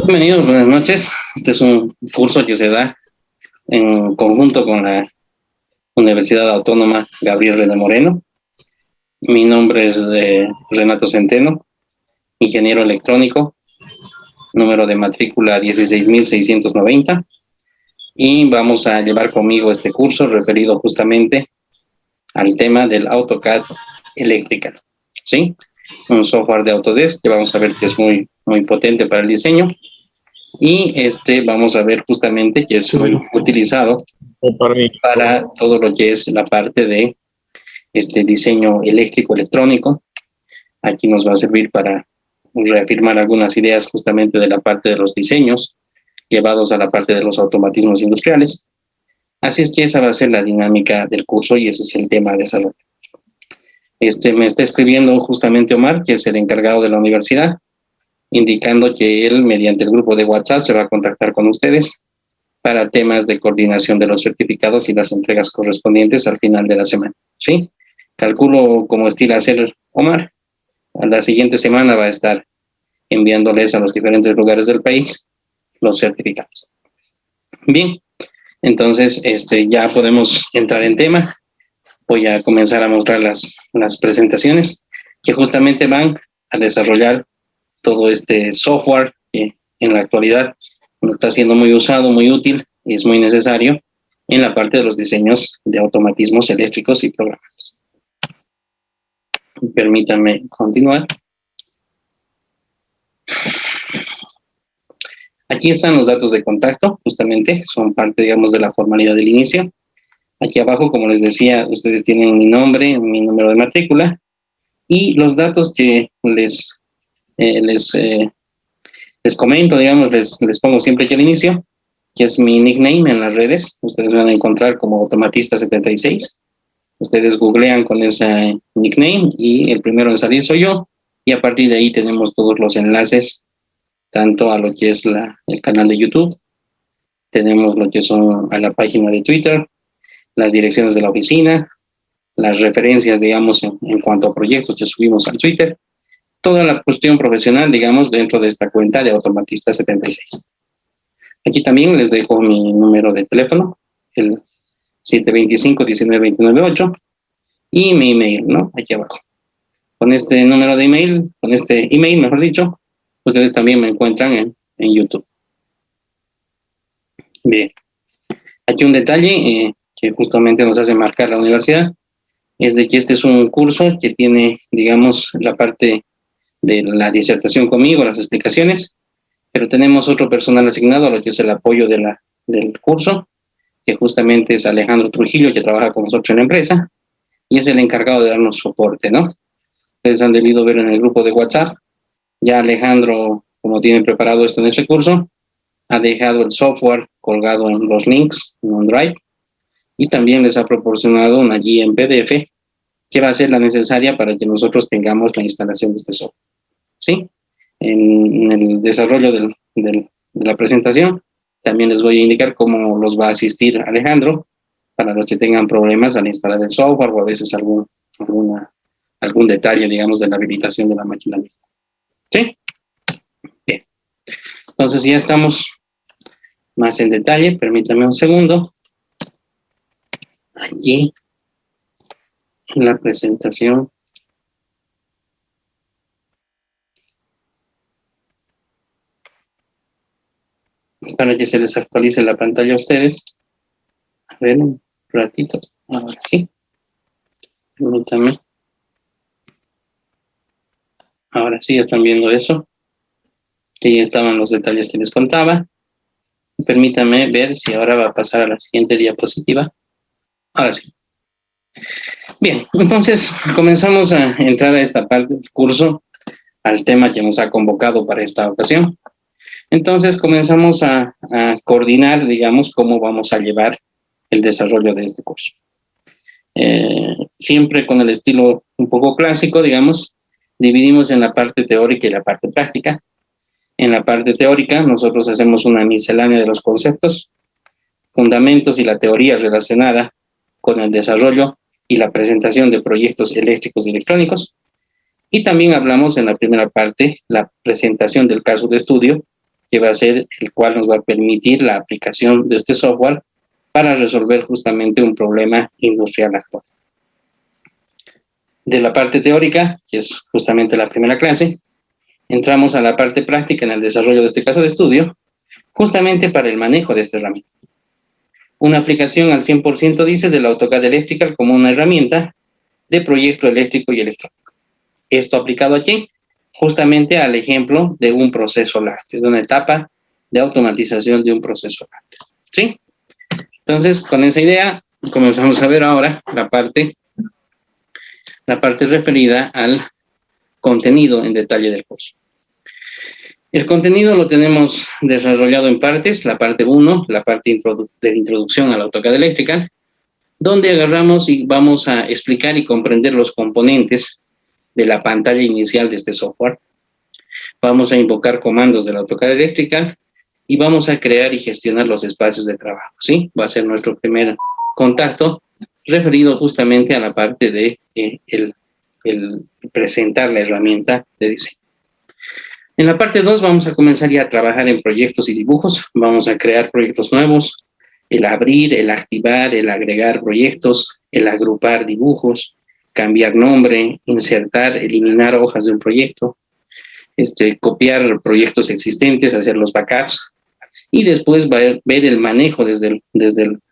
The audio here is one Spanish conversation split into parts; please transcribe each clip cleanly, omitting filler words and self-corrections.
Bienvenidos, buenas noches. Este es un curso que se da en conjunto con la Universidad Autónoma Gabriel René Moreno. Mi nombre es Renato Centeno, ingeniero electrónico, número de matrícula 16.690, y vamos a llevar conmigo este curso referido justamente al tema del AutoCAD Electrical, ¿sí? Un software de Autodesk que vamos a ver que es muy potente para el diseño. Y vamos a ver justamente que es muy utilizado para todo lo que es la parte de diseño eléctrico electrónico. Aquí nos va a servir para reafirmar algunas ideas justamente de la parte de los diseños llevados a la parte de los automatismos industriales. Así es que esa va a ser la dinámica del curso y ese es el tema de desarrollo. Me está escribiendo justamente Omar, que es el encargado de la universidad, indicando que él, mediante el grupo de WhatsApp, se va a contactar con ustedes para temas de coordinación de los certificados y las entregas correspondientes al final de la semana, ¿sí? Calculo como estilo hacer Omar. A la siguiente semana va a estar enviándoles a los diferentes lugares del país los certificados. Bien, entonces ya podemos entrar en tema. Voy a comenzar a mostrar las presentaciones que justamente van a desarrollar todo este software que en la actualidad está siendo muy usado, muy útil y es muy necesario en la parte de los diseños de automatismos eléctricos y programados. Permítanme continuar. Aquí están los datos de contacto, justamente, son parte, digamos, de la formalidad del inicio. Aquí abajo, como les decía, ustedes tienen mi nombre, mi número de matrícula y los datos que les comento, digamos, les pongo siempre aquí al inicio, que es mi nickname en las redes. Ustedes van a encontrar como Automatista76. Ustedes googlean con ese nickname y el primero en salir soy yo. Y a partir de ahí tenemos todos los enlaces, tanto a lo que es el canal de YouTube, tenemos lo que son a la página de Twitter, las direcciones de la oficina, las referencias, digamos, en cuanto a proyectos que subimos al Twitter, toda la cuestión profesional, digamos, dentro de esta cuenta de Automatista76. Aquí también les dejo mi número de teléfono, el 725-1929-8, y mi email, ¿no? Aquí abajo. Con este número de email, con este email, mejor dicho, ustedes también me encuentran en YouTube. Bien. Aquí un detalle que justamente nos hace marcar la universidad, es de que este es un curso que tiene, digamos, la parte de la disertación conmigo, las explicaciones, pero tenemos otro personal asignado a lo que es el apoyo del curso, que justamente es Alejandro Trujillo, que trabaja con nosotros en la empresa, y es el encargado de darnos soporte, ¿no? Ustedes han debido ver en el grupo de WhatsApp, ya Alejandro, como tiene preparado esto en este curso, ha dejado el software colgado en los links en OneDrive, y también les ha proporcionado una guía en PDF, que va a ser la necesaria para que nosotros tengamos la instalación de este software, ¿sí? En el desarrollo de la presentación, también les voy a indicar cómo los va a asistir Alejandro, para los que tengan problemas al instalar el software o a veces algún detalle, digamos, de la habilitación de la máquina. ¿Sí? Bien. Entonces ya estamos más en detalle. Permítanme un segundo. Allí, en la presentación. Para que se les actualice la pantalla a ustedes. A ver, un ratito. Ahora sí. Permítanme. Ahora sí, están viendo eso. Que ya estaban los detalles que les contaba. Permítanme ver si ahora va a pasar a la siguiente diapositiva. Ahora sí. Bien, entonces comenzamos a entrar a esta parte del curso, al tema que nos ha convocado para esta ocasión. Entonces comenzamos a coordinar, digamos, cómo vamos a llevar el desarrollo de este curso. Siempre con el estilo un poco clásico, digamos, dividimos en la parte teórica y la parte práctica. En la parte teórica, nosotros hacemos una miscelánea de los conceptos, fundamentos y la teoría relacionada con el desarrollo y la presentación de proyectos eléctricos y electrónicos. Y también hablamos en la primera parte la presentación del caso de estudio que va a ser el cual nos va a permitir la aplicación de este software para resolver justamente un problema industrial actual. De la parte teórica, que es justamente la primera clase, entramos a la parte práctica en el desarrollo de este caso de estudio, justamente para el manejo de esta herramienta. Una aplicación al 100% dice del AutoCAD Electrical como una herramienta de proyecto eléctrico y electrónico. Esto aplicado aquí, justamente al ejemplo de un proceso lácteo, de una etapa de automatización de un proceso lácteo. ¿Sí? Entonces, con esa idea, comenzamos a ver ahora la parte referida al contenido en detalle del curso. El contenido lo tenemos desarrollado en partes, la parte 1, la parte de introducción al AutoCAD Electrical, donde agarramos y vamos a explicar y comprender los componentes de la pantalla inicial de este software. Vamos a invocar comandos del AutoCAD Electrical y vamos a crear y gestionar los espacios de trabajo, ¿sí? Va a ser nuestro primer contacto referido justamente a la parte de el presentar la herramienta de diseño. En la parte 2 vamos a comenzar ya a trabajar en proyectos y dibujos. Vamos a crear proyectos nuevos, el abrir, el activar, el agregar proyectos, el agrupar dibujos, cambiar nombre, insertar, eliminar hojas de un proyecto, copiar proyectos existentes, hacer los backups y después ver el manejo desde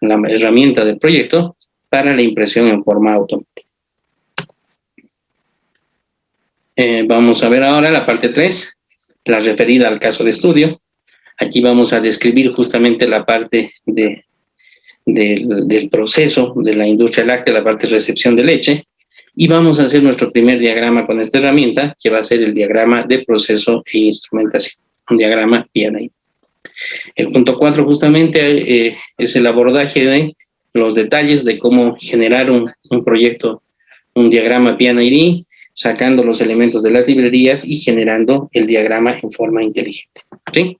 la herramienta del proyecto para la impresión en forma automática. Vamos a ver ahora la parte 3, la referida al caso de estudio. Aquí vamos a describir justamente la parte del proceso de la industria láctea, la parte de recepción de leche, y vamos a hacer nuestro primer diagrama con esta herramienta, que va a ser el diagrama de proceso e instrumentación, un diagrama PNID. El punto 4 justamente es el abordaje de los detalles de cómo generar un proyecto, un diagrama PNID, sacando los elementos de las librerías y generando el diagrama en forma inteligente, ¿sí?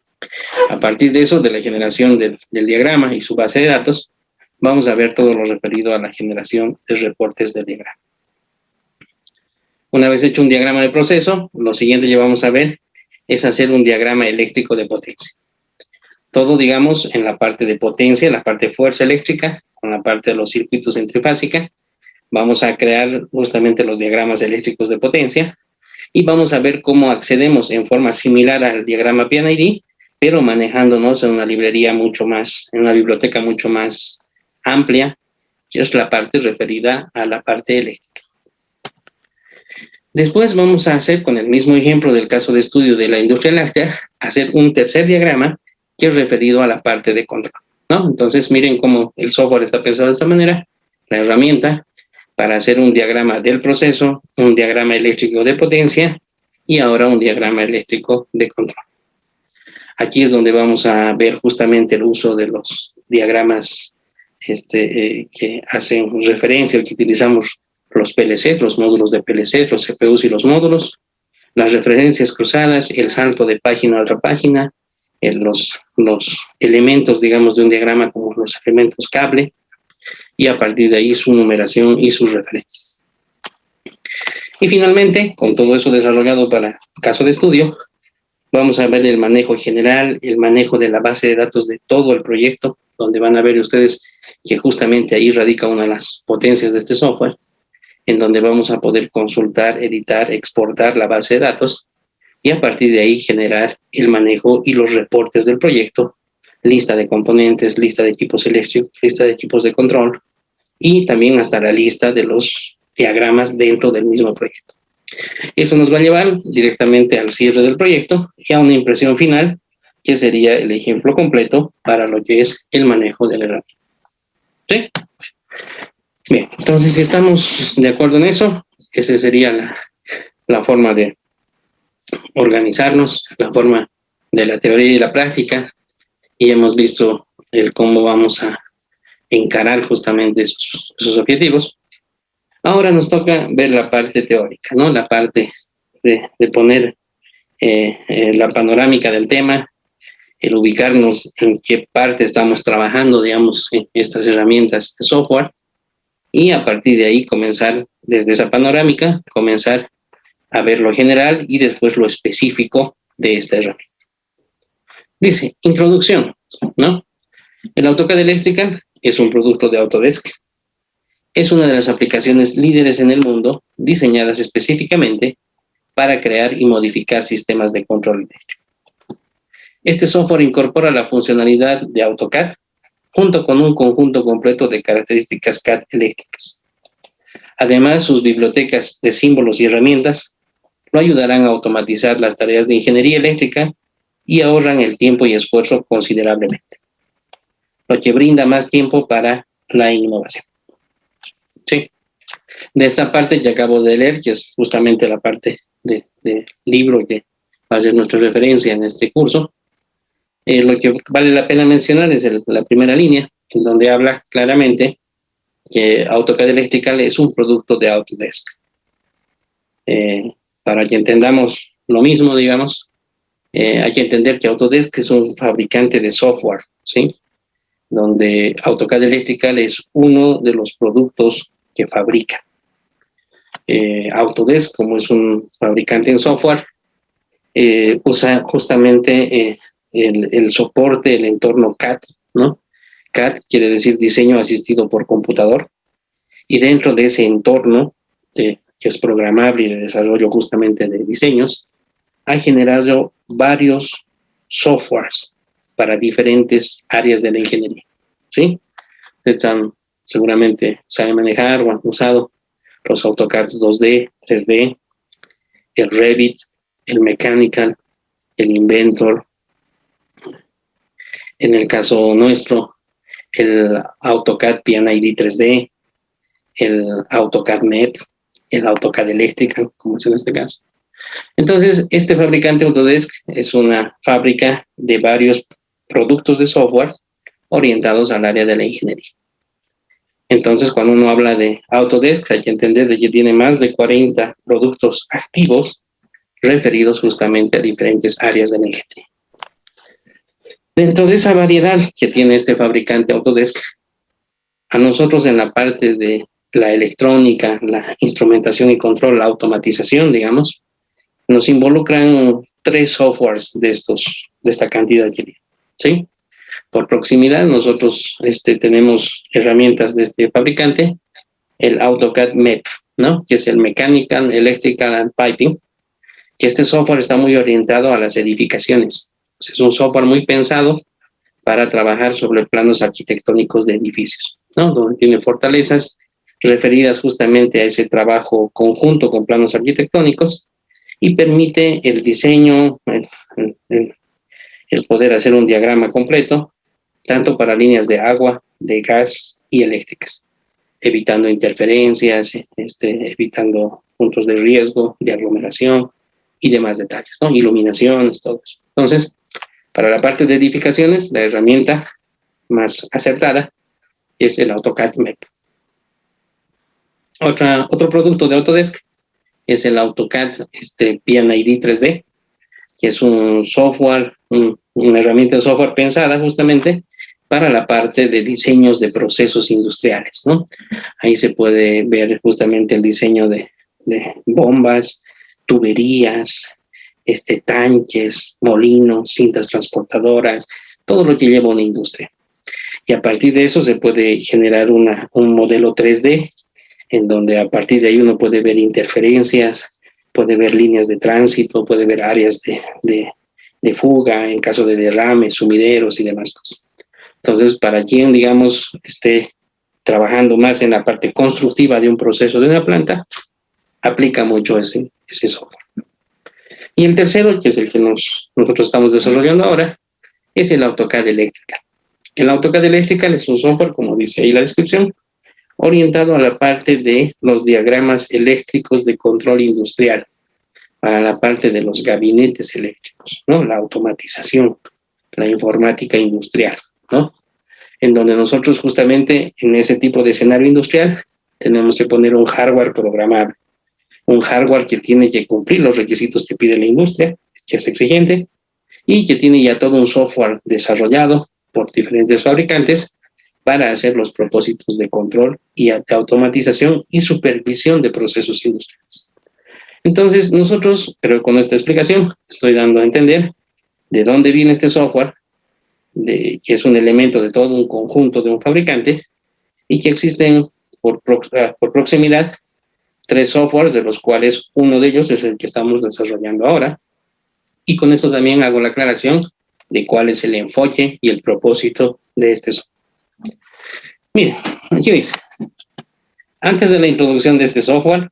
A partir de eso, de la generación del diagrama y su base de datos, vamos a ver todo lo referido a la generación de reportes del diagrama. Una vez hecho un diagrama de proceso, lo siguiente que vamos a ver es hacer un diagrama eléctrico de potencia. Todo, digamos, en la parte de potencia, en la parte de fuerza eléctrica, con la parte de los circuitos en trifásica. Vamos a crear justamente los diagramas eléctricos de potencia y vamos a ver cómo accedemos en forma similar al diagrama PNID, pero manejándonos en una librería mucho más, en una biblioteca mucho más amplia, que es la parte referida a la parte eléctrica. Después vamos a hacer, con el mismo ejemplo del caso de estudio de la industria láctea, hacer un tercer diagrama que es referido a la parte de control, ¿no? Entonces, miren cómo el software está pensado de esta manera, la herramienta, para hacer un diagrama del proceso, un diagrama eléctrico de potencia y ahora un diagrama eléctrico de control. Aquí es donde vamos a ver justamente el uso de los diagramas que hacen referencia, que utilizamos los PLCs, los módulos de PLCs, los CPUs y los módulos, las referencias cruzadas, el salto de página a otra página, los elementos, digamos, de un diagrama como los elementos cable, y a partir de ahí su numeración y sus referencias. Y finalmente, con todo eso desarrollado para caso de estudio, vamos a ver el manejo general, el manejo de la base de datos de todo el proyecto, donde van a ver ustedes que justamente ahí radica una de las potencias de este software, en donde vamos a poder consultar, editar, exportar la base de datos y a partir de ahí generar el manejo y los reportes del proyecto, lista de componentes, lista de equipos eléctricos, lista de equipos de control y también hasta la lista de los diagramas dentro del mismo proyecto. Eso nos va a llevar directamente al cierre del proyecto y a una impresión final, que sería el ejemplo completo para lo que es el manejo de la herramienta. ¿Sí? Bien, entonces si estamos de acuerdo en eso, esa sería la forma de organizarnos, la forma de la teoría y la práctica, y hemos visto el cómo vamos a encarar justamente esos objetivos. Ahora nos toca ver la parte teórica, ¿no? La parte de poner la panorámica del tema, el ubicarnos en qué parte estamos trabajando, digamos, en estas herramientas de software, y a partir de ahí comenzar, desde esa panorámica, comenzar a ver lo general y después lo específico de esta herramienta. Dice, introducción, ¿no? El AutoCAD Electrical es un producto de Autodesk. Es una de las aplicaciones líderes en el mundo, diseñadas específicamente para crear y modificar sistemas de control eléctrico. Este software incorpora la funcionalidad de AutoCAD junto con un conjunto completo de características CAD eléctricas. Además, sus bibliotecas de símbolos y herramientas lo ayudarán a automatizar las tareas de ingeniería eléctrica y ahorran el tiempo y esfuerzo considerablemente, lo que brinda más tiempo para la innovación. Sí. De esta parte que acabo de leer, que es justamente la parte del libro que va a ser nuestra referencia en este curso, lo que vale la pena mencionar es la primera línea, en donde habla claramente que AutoCAD Electrical es un producto de Autodesk. Para que entendamos lo mismo, digamos, hay que entender que Autodesk es un fabricante de software, ¿sí? Donde AutoCAD Electrical es uno de los productos que fabrica. Autodesk, como es un fabricante en software, usa justamente el soporte, el entorno CAD, ¿no? CAD quiere decir diseño asistido por computador, y dentro de ese entorno, que es programable y de desarrollo justamente de diseños, ha generado varios softwares para diferentes áreas de la ingeniería, ¿sí? Ustedes seguramente saben manejar o han usado los AutoCAD 2D, 3D, el Revit, el Mechanical, el Inventor. En el caso nuestro, el AutoCAD PNID 3D, el AutoCAD MEP, el AutoCAD Electrical, como es en este caso. Entonces, este fabricante Autodesk es una fábrica de varios productos de software orientados al área de la ingeniería. Entonces, cuando uno habla de Autodesk, hay que entender de que tiene más de 40 productos activos referidos justamente a diferentes áreas de la ingeniería. Dentro de esa variedad que tiene este fabricante Autodesk, a nosotros en la parte de la electrónica, la instrumentación y control, la automatización, digamos, nos involucran 3 softwares de esta cantidad que tiene, ¿sí? Por proximidad, nosotros tenemos herramientas de este fabricante, el AutoCAD MEP, ¿no? Que es el Mechanical, Electrical and Piping, que este software está muy orientado a las edificaciones. Es un software muy pensado para trabajar sobre planos arquitectónicos de edificios, ¿no? Donde tiene fortalezas referidas justamente a ese trabajo conjunto con planos arquitectónicos y permite el diseño, el poder hacer un diagrama completo, tanto para líneas de agua, de gas y eléctricas, evitando interferencias, evitando puntos de riesgo, de aglomeración y demás detalles, ¿no? Iluminaciones, todo eso. Entonces, para la parte de edificaciones, la herramienta más acertada es el AutoCAD MEP. Otro producto de Autodesk es el AutoCAD PNID 3D, que es un software, una herramienta de software pensada justamente para la parte de diseños de procesos industriales, ¿no? Ahí se puede ver justamente el diseño de bombas, tuberías, tanques, molinos, cintas transportadoras, todo lo que lleva una industria. Y a partir de eso se puede generar un modelo 3D, en donde a partir de ahí uno puede ver interferencias, puede ver líneas de tránsito, puede ver áreas de fuga en caso de derrames, sumideros y demás cosas. Entonces, para quien, digamos, esté trabajando más en la parte constructiva de un proceso de una planta, aplica mucho ese software. Y el tercero, que es el que nosotros estamos desarrollando ahora, es el AutoCAD Electrical. El AutoCAD Electrical es un software, como dice ahí la descripción, orientado a la parte de los diagramas eléctricos de control industrial, para la parte de los gabinetes eléctricos, ¿no? La automatización, la informática industrial, ¿no? En donde nosotros justamente en ese tipo de escenario industrial tenemos que poner un hardware programable, un hardware que tiene que cumplir los requisitos que pide la industria, que es exigente, y que tiene ya todo un software desarrollado por diferentes fabricantes para hacer los propósitos de control y de automatización y supervisión de procesos industriales. Entonces, nosotros, pero con esta explicación, estoy dando a entender de dónde viene este software, que es un elemento de todo un conjunto de un fabricante, y que existen por proximidad 3 softwares, de los cuales uno de ellos es el que estamos desarrollando ahora. Y con eso también hago la aclaración de cuál es el enfoque y el propósito de este software. Mira, aquí dice, antes de la introducción de este software,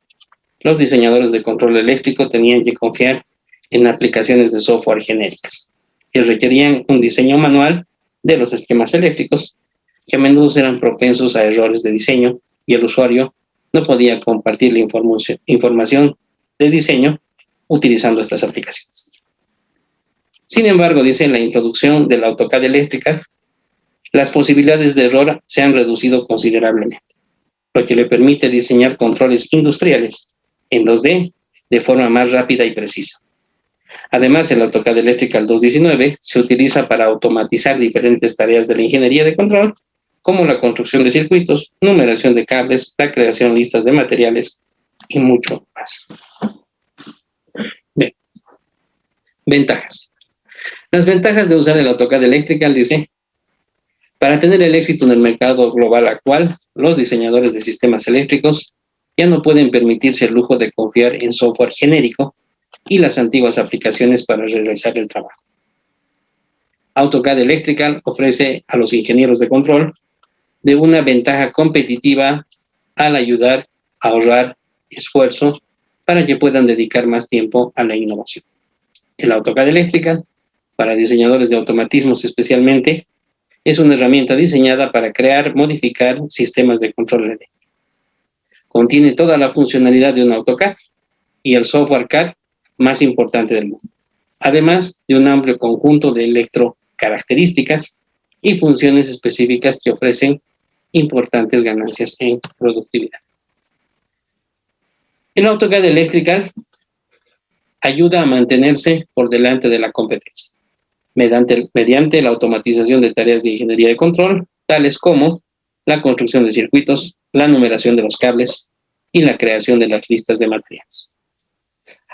los diseñadores de control eléctrico tenían que confiar en aplicaciones de software genéricas, que requerían un diseño manual de los esquemas eléctricos, que a menudo eran propensos a errores de diseño, y el usuario no podía compartir la información de diseño utilizando estas aplicaciones. Sin embargo, dice, en la introducción de la AutoCAD eléctrica, las posibilidades de error se han reducido considerablemente, lo que le permite diseñar controles industriales en 2D de forma más rápida y precisa. Además, el AutoCAD Electrical 2.19 se utiliza para automatizar diferentes tareas de la ingeniería de control, como la construcción de circuitos, numeración de cables, la creación de listas de materiales y mucho más. Bien. Ventajas. Las ventajas de usar el AutoCAD Electrical, dice, para tener el éxito en el mercado global actual, los diseñadores de sistemas eléctricos ya no pueden permitirse el lujo de confiar en software genérico y las antiguas aplicaciones para realizar el trabajo. AutoCAD Electrical ofrece a los ingenieros de control de una ventaja competitiva al ayudar a ahorrar esfuerzo para que puedan dedicar más tiempo a la innovación. El AutoCAD Electrical, para diseñadores de automatismos especialmente, es una herramienta diseñada para crear, modificar sistemas de control eléctrico. Contiene toda la funcionalidad de un AutoCAD y el software CAD más importante del mundo, además de un amplio conjunto de electrocaracterísticas y funciones específicas que ofrecen importantes ganancias en productividad. El AutoCAD Electrical ayuda a mantenerse por delante de la competencia mediante la automatización de tareas de ingeniería de control, tales como la construcción de circuitos, la numeración de los cables y la creación de las listas de materiales.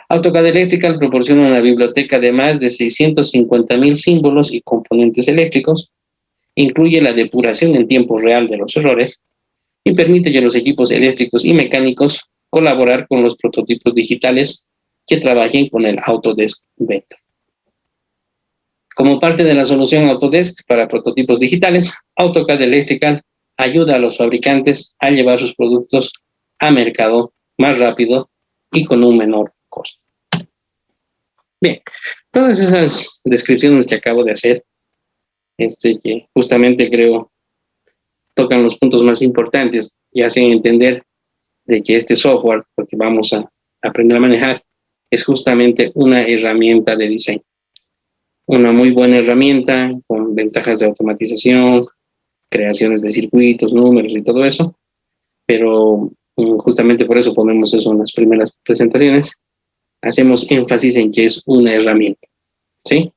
AutoCAD Electrical proporciona una biblioteca de más de 650,000 símbolos y componentes eléctricos, incluye la depuración en tiempo real de los errores y permite a los equipos eléctricos y mecánicos colaborar con los prototipos digitales que trabajen con el Autodesk Vector. Como parte de la solución Autodesk para prototipos digitales, AutoCAD Electrical ayuda a los fabricantes a llevar sus productos a mercado más rápido y con un menor costo. Bien, todas esas descripciones que acabo de hacer, que justamente creo tocan los puntos más importantes y hacen entender de que este software, porque vamos a aprender a manejar, es justamente una herramienta de diseño. Una muy buena herramienta con ventajas de automatización, creaciones de circuitos, números y todo eso, pero justamente por eso ponemos eso en las primeras presentaciones. Hacemos énfasis en que es una herramienta, ¿sí?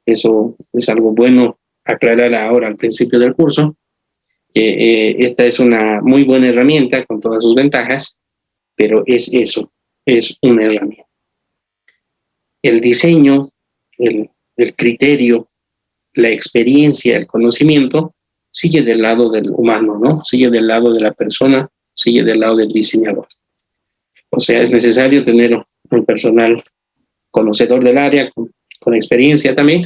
Eso es algo bueno aclarar ahora al principio del curso, que esta es una muy buena herramienta con todas sus ventajas, pero es eso, es una herramienta. El diseño, el criterio, la experiencia, el conocimiento, sigue del lado del humano, ¿no? Sigue del lado de la persona, sigue del lado del diseñador. O sea, es necesario tener un personal conocedor del área, con experiencia también.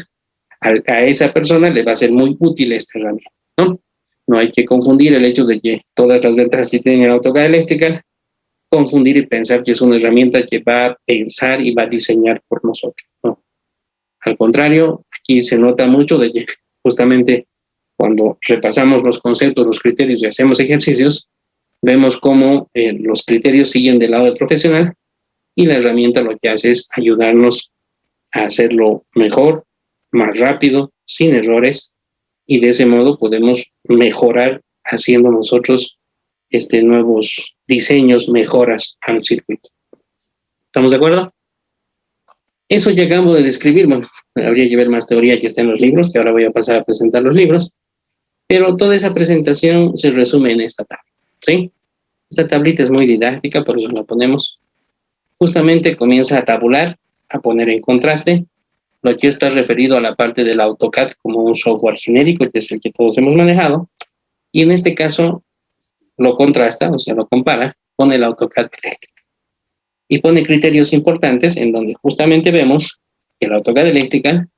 A esa persona le va a ser muy útil esta herramienta, ¿no? No hay que confundir el hecho de que todas las ventajas que tiene el AutoCAD Electrical, confundir y pensar que es una herramienta que va a pensar y va a diseñar por nosotros, ¿no? Al contrario, aquí se nota mucho de que justamente cuando repasamos los conceptos, los criterios y hacemos ejercicios, vemos cómo los criterios siguen del lado del profesional y la herramienta lo que hace es ayudarnos a hacerlo mejor, más rápido, sin errores, y de ese modo podemos mejorar haciendo nosotros nuevos diseños, mejoras al circuito. ¿Estamos de acuerdo? Eso que acabo de describir, bueno, habría que ver más teoría que está en los libros, que ahora voy a pasar a presentar los libros, pero toda esa presentación se resume en esta tabla, ¿sí? Esta tablita es muy didáctica, por eso la ponemos. Justamente comienza a tabular, a poner en contraste lo que está referido a la parte del AutoCAD como un software genérico, que es el que todos hemos manejado, y en este caso lo contrasta, o sea, lo compara con el AutoCAD eléctrico. Y pone criterios importantes en donde justamente vemos que el AutoCAD eléctrica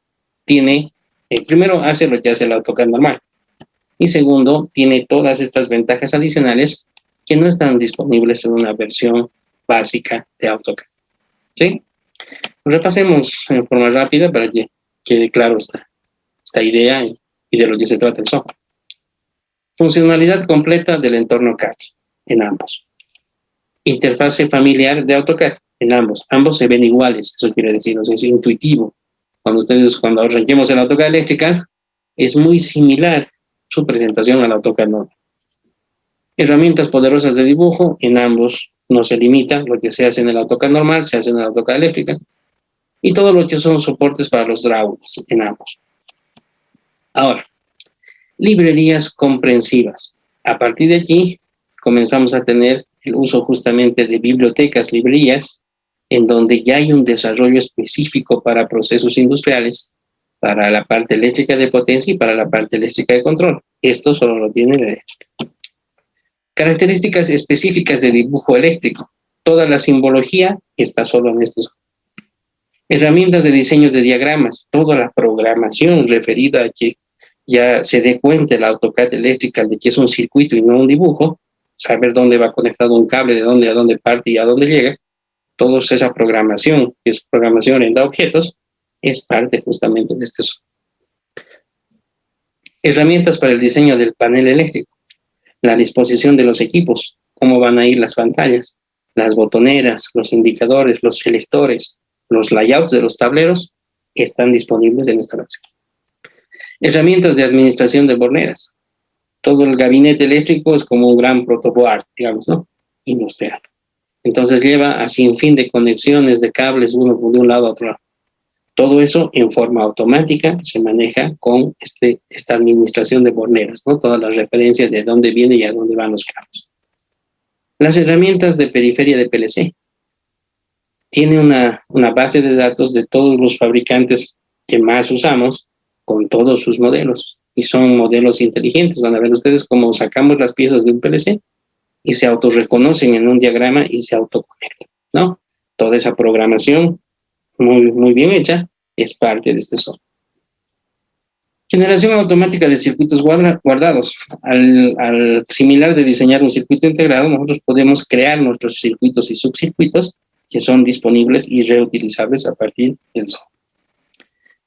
tiene, primero hace lo que hace el AutoCAD normal, y segundo, tiene todas estas ventajas adicionales que no están disponibles en una versión básica de AutoCAD. ¿Sí? Repasemos en forma rápida para que quede claro esta idea y de lo que se trata el software. Funcionalidad completa del entorno CAD en ambos. Interfase familiar de AutoCAD en ambos. Ambos se ven iguales, eso quiere decir, o sea, es intuitivo. Cuando arranquemos el AutoCAD Electrical, es muy similar su presentación al AutoCAD normal. Herramientas poderosas de dibujo en ambos no se limita, lo que se hace en el AutoCAD normal se hace en el AutoCAD Electrical, y todo lo que son soportes para los drawings en ambos. Ahora, librerías comprensivas. A partir de aquí comenzamos a tener el uso justamente de bibliotecas, librerías, en donde ya hay un desarrollo específico para procesos industriales, para la parte eléctrica de potencia y para la parte eléctrica de control. Esto solo lo tiene el eléctrico. Características específicas de dibujo eléctrico. Toda la simbología está solo en estos. Herramientas de diseño de diagramas. Toda la programación referida a que ya se dé cuenta el AutoCAD Electrical de que es un circuito y no un dibujo, saber dónde va conectado un cable, de dónde a dónde parte y a dónde llega, toda esa programación, que es programación orientada a objetos, es parte justamente de este software. Herramientas para el diseño del panel eléctrico, la disposición de los equipos, cómo van a ir las pantallas, las botoneras, los indicadores, los selectores, los layouts de los tableros, están disponibles en esta versión. Herramientas de administración de borneras. Todo el gabinete eléctrico es como un gran protoboard, digamos, ¿no? Industrial. Entonces lleva a sin fin de conexiones de cables uno de un lado a otro lado. Todo eso en forma automática se maneja con esta administración de borneras, ¿no? Todas las referencias de dónde viene y a dónde van los cables. Las herramientas de periferia de PLC. Tiene una base de datos de todos los fabricantes que más usamos con todos sus modelos. Y son modelos inteligentes. Van a ver ustedes cómo sacamos las piezas de un PLC y se autorreconocen en un diagrama y se autoconectan, ¿no? Toda esa programación muy, muy bien hecha es parte de este software. Generación automática de circuitos guardados. Al similar de diseñar un circuito integrado, nosotros podemos crear nuestros circuitos y subcircuitos que son disponibles y reutilizables a partir del software.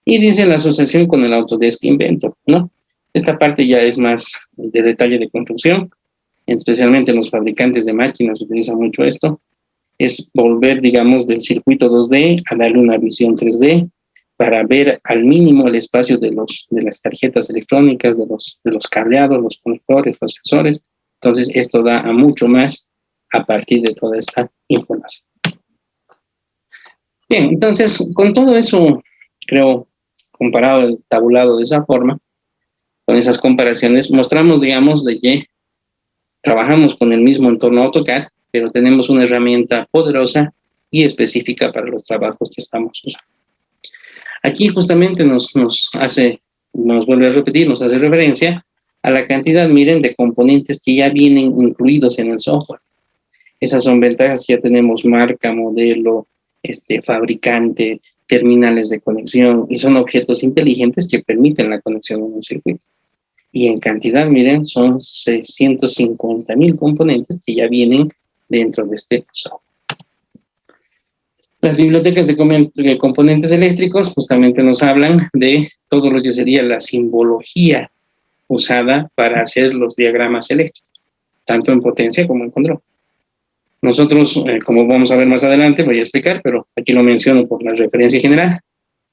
Y dice la asociación con el Autodesk Inventor, ¿no? Esta parte ya es más de detalle de construcción, especialmente los fabricantes de máquinas utilizan mucho esto. Es volver, digamos, del circuito 2D a darle una visión 3D para ver al mínimo el espacio de las tarjetas electrónicas, de los cableados, los conectores, los sensores. Entonces, esto da a mucho más a partir de toda esta información. Bien, entonces, con todo eso, creo, comparado el tabulado de esa forma, con esas comparaciones, mostramos, digamos, de que trabajamos con el mismo entorno AutoCAD, pero tenemos una herramienta poderosa y específica para los trabajos que estamos usando. Aquí justamente nos vuelve a repetir, nos hace referencia a la cantidad, miren, de componentes que ya vienen incluidos en el software. Esas son ventajas que ya tenemos: marca, modelo, fabricante, terminales de conexión, y son objetos inteligentes que permiten la conexión en un circuito. Y en cantidad, miren, son 650,000 componentes que ya vienen dentro de este software. Las bibliotecas de componentes eléctricos justamente nos hablan de todo lo que sería la simbología usada para hacer los diagramas eléctricos, tanto en potencia como en control. Nosotros, como vamos a ver más adelante, voy a explicar, pero aquí lo menciono por la referencia general,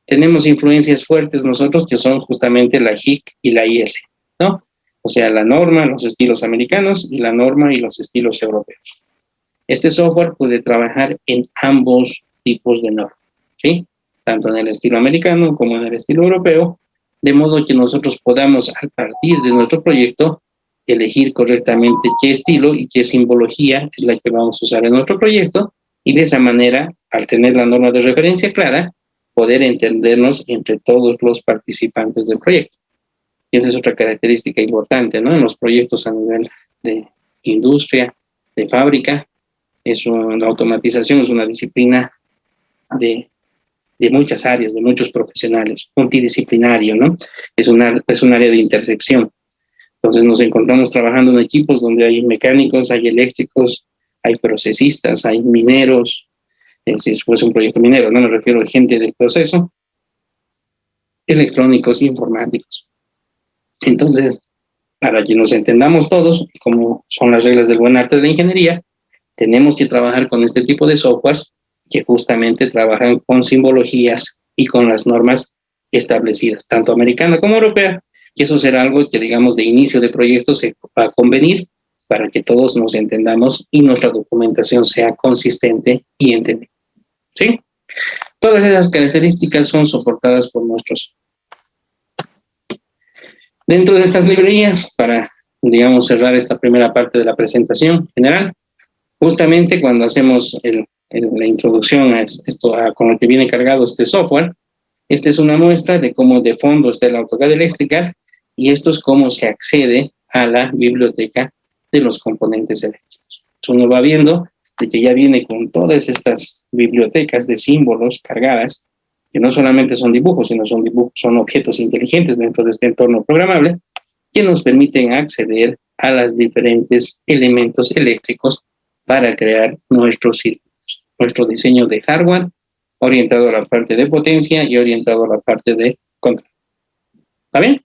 tenemos influencias fuertes nosotros que son justamente la HIC y la IS, ¿no? O sea, la norma, los estilos americanos, y la norma y los estilos europeos. Este software puede trabajar en ambos tipos de norma, ¿sí? Tanto en el estilo americano como en el estilo europeo, de modo que nosotros podamos, a partir de nuestro proyecto, elegir correctamente qué estilo y qué simbología es la que vamos a usar en nuestro proyecto, y de esa manera, al tener la norma de referencia clara, poder entendernos entre todos los participantes del proyecto. Y esa es otra característica importante, ¿no? En los proyectos a nivel de industria, de fábrica, la automatización es una disciplina de muchas áreas, de muchos profesionales, multidisciplinario, ¿no? Es un área de intersección. Entonces nos encontramos trabajando en equipos donde hay mecánicos, hay eléctricos, hay procesistas, hay mineros, si fuese un proyecto minero, no me refiero a gente del proceso, electrónicos, informáticos. Entonces, para que nos entendamos todos, como son las reglas del buen arte de la ingeniería, tenemos que trabajar con este tipo de softwares que justamente trabajan con simbologías y con las normas establecidas, tanto americana como europea, y eso será algo que, digamos, de inicio de proyecto se va a convenir para que todos nos entendamos y nuestra documentación sea consistente y entendible. ¿Sí? Todas esas características son soportadas por nuestros. Dentro de estas librerías, para, digamos, cerrar esta primera parte de la presentación general, justamente cuando hacemos la introducción a esto, con lo que viene cargado este software, esta es una muestra de cómo de fondo está el AutoCAD Electrical, y esto es cómo se accede a la biblioteca de los componentes eléctricos. Uno va viendo de que ya viene con todas estas bibliotecas de símbolos cargadas, que no solamente son dibujos, sino son objetos inteligentes dentro de este entorno programable, que nos permiten acceder a los diferentes elementos eléctricos para crear nuestros circuitos, nuestro diseño de hardware orientado a la parte de potencia y orientado a la parte de control. ¿Está bien?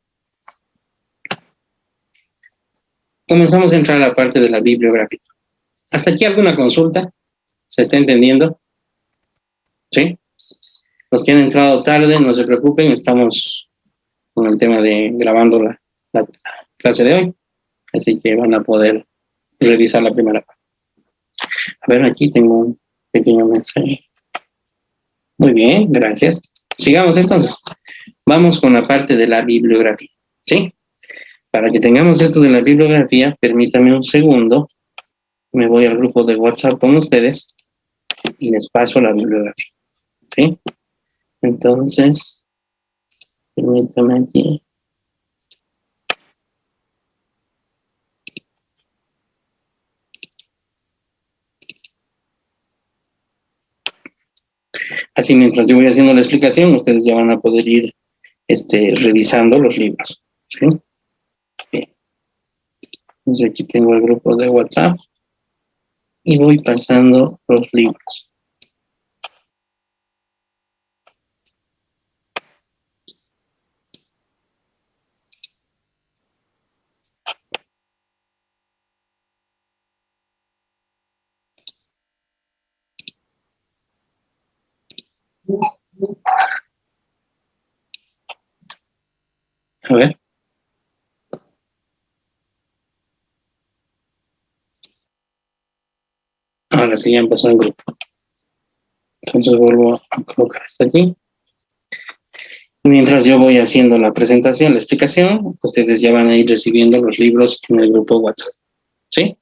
Comenzamos a entrar a la parte de la bibliografía. ¿Hasta aquí alguna consulta? ¿Se está entendiendo? ¿Sí? Los que han entrado tarde, no se preocupen, estamos con el tema de grabando la clase de hoy, así que van a poder revisar la primera parte. A ver, aquí tengo un pequeño mensaje. Muy bien, gracias. Sigamos entonces. Vamos con la parte de la bibliografía, ¿sí? Para que tengamos esto de la bibliografía, permítame un segundo. Me voy al grupo de WhatsApp con ustedes y les paso la bibliografía, ¿sí? Entonces, permítame aquí. Así, mientras yo voy haciendo la explicación, ustedes ya van a poder ir revisando los libros, ¿sí? Bien. Entonces aquí tengo el grupo de WhatsApp y voy pasando los libros. A ver. Ahora sí, ya empezó el grupo. Entonces vuelvo a colocar hasta aquí. Mientras yo voy haciendo la presentación, la explicación, ustedes ya van a ir recibiendo los libros en el grupo WhatsApp. ¿Sí?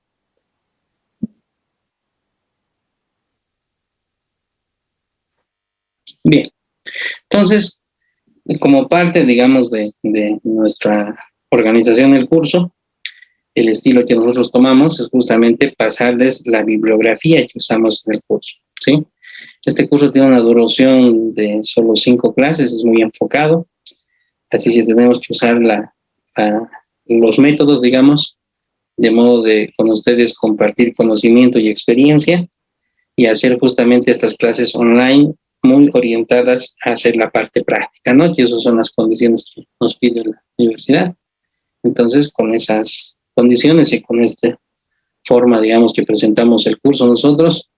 Bien. Entonces, como parte, digamos, de nuestra organización del curso, el estilo que nosotros tomamos es justamente pasarles la bibliografía que usamos en el curso, ¿sí? Este curso tiene una duración de solo 5 clases, es muy enfocado, así que tenemos que usar los métodos, digamos, de modo de con ustedes compartir conocimiento y experiencia y hacer justamente estas clases online muy orientadas a hacer la parte práctica, ¿no? Que esas son las condiciones que nos pide la universidad. Entonces, con esas condiciones y con esta forma, digamos, que presentamos el curso nosotros,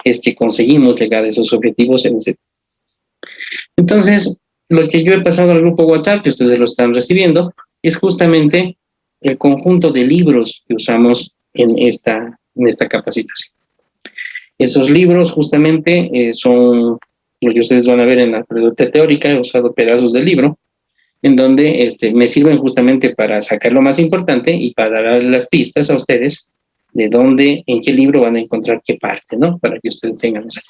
es que conseguimos llegar a esos objetivos en ese. Entonces, lo que yo he pasado al grupo WhatsApp, que ustedes lo están recibiendo, es justamente el conjunto de libros que usamos en esta capacitación. Esos libros justamente son lo que ustedes van a ver en la pregunta teórica. He usado pedazos del libro en donde me sirven justamente para sacar lo más importante y para dar las pistas a ustedes de dónde, en qué libro van a encontrar qué parte, ¿no? Para que ustedes tengan eso.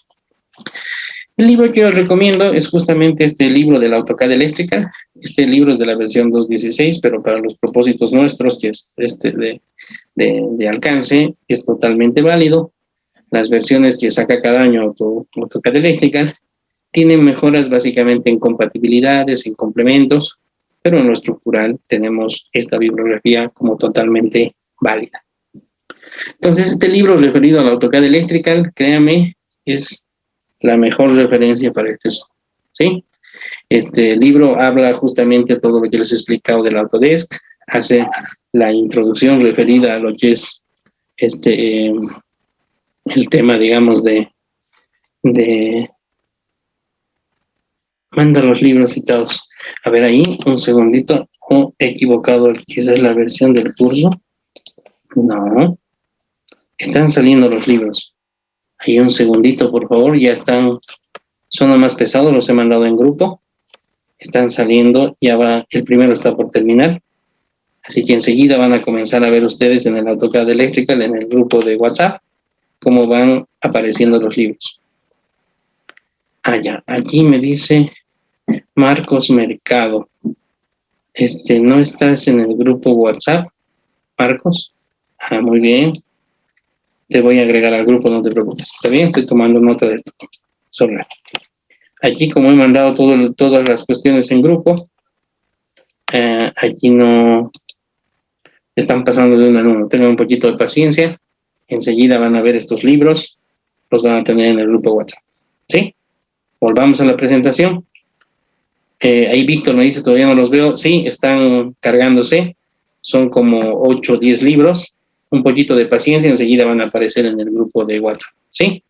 El libro que yo recomiendo es justamente este libro del AutoCAD Electrical. Este libro es de la versión 2.16, pero para los propósitos nuestros, que es de alcance, es totalmente válido. Las versiones que saca cada año AutoCAD Electrical tienen mejoras básicamente en compatibilidades, en complementos, pero en lo estructural tenemos esta bibliografía como totalmente válida. Entonces, este libro referido al AutoCAD Electrical, créame, es la mejor referencia para este software, ¿sí? Este libro habla justamente de todo lo que les he explicado del Autodesk, hace la introducción referida a lo que es el tema, digamos, manda los libros citados. A ver ahí, un segundito, he equivocado quizás la versión del curso. No, están saliendo los libros. Ahí un segundito, por favor, ya están, son más pesados, los he mandado en grupo. Están saliendo, ya va, el primero está por terminar. Así que enseguida van a comenzar a ver ustedes en el AutoCAD Electrical, en el grupo de WhatsApp, cómo van apareciendo los libros. Ya, aquí me dice Marcos Mercado. ¿No estás en el grupo WhatsApp, Marcos? Muy bien. Te voy a agregar al grupo, no te preocupes. ¿Está bien? Estoy tomando nota de esto. Solar. Aquí, como he mandado todas las cuestiones en grupo, aquí no están pasando de uno en uno. Tengan un poquito de paciencia. Enseguida van a ver estos libros. Los van a tener en el grupo WhatsApp. ¿Sí? Volvamos a la presentación. Ahí Víctor me dice, todavía no los veo. Sí, están cargándose. Son como 8 o 10 libros. Un poquito de paciencia, enseguida van a aparecer en el grupo de WhatsApp. ¿Sí?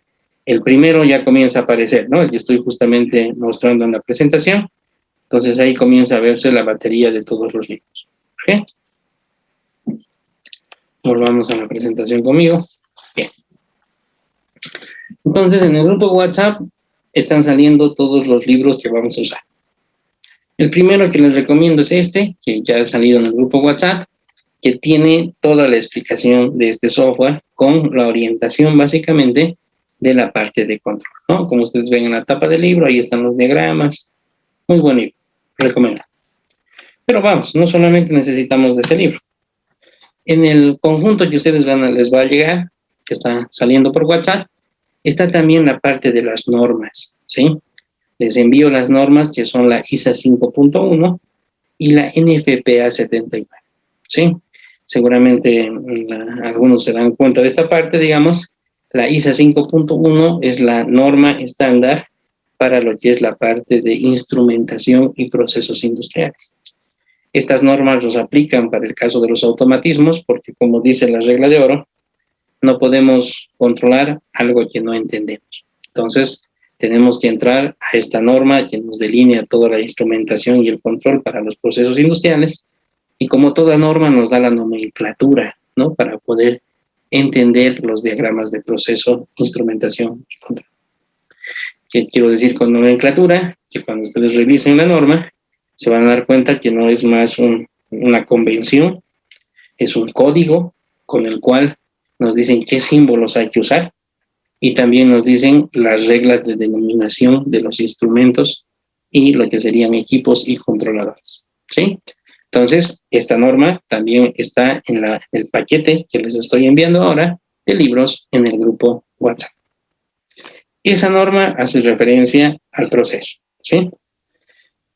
El primero ya comienza a aparecer, ¿no? El que estoy justamente mostrando en la presentación. Entonces ahí comienza a verse la batería de todos los libros. ¿Ok? Volvamos a la presentación conmigo. Bien. Entonces en el grupo WhatsApp están saliendo todos los libros que vamos a usar. El primero que les recomiendo es este, que ya ha salido en el grupo WhatsApp, que tiene toda la explicación de este software con la orientación básicamente de la parte de control, ¿no? Como ustedes ven en la tapa del libro, ahí están los diagramas. Muy buen libro, recomiendo. Pero vamos, no solamente necesitamos de este libro. En el conjunto que ustedes les va a llegar, que está saliendo por WhatsApp, está también la parte de las normas, ¿sí? Les envío las normas que son la ISA 5.1 y la NFPA 79, ¿sí? Seguramente algunos se dan cuenta de esta parte, digamos. La ISA 5.1 es la norma estándar para lo que es la parte de instrumentación y procesos industriales. Estas normas los aplican para el caso de los automatismos, porque como dice la regla de oro, no podemos controlar algo que no entendemos. Entonces, tenemos que entrar a esta norma que nos delinea toda la instrumentación y el control para los procesos industriales, y como toda norma nos da la nomenclatura, ¿no? Para poder entender los diagramas de proceso, instrumentación y control. ¿Qué quiero decir con nomenclatura? Que cuando ustedes revisen la norma, se van a dar cuenta que no es más una convención, es un código con el cual nos dicen qué símbolos hay que usar y también nos dicen las reglas de denominación de los instrumentos y lo que serían equipos y controladores, ¿sí? Entonces, esta norma también está en el paquete que les estoy enviando ahora de libros en el grupo WhatsApp. Esa norma hace referencia al proceso, ¿sí?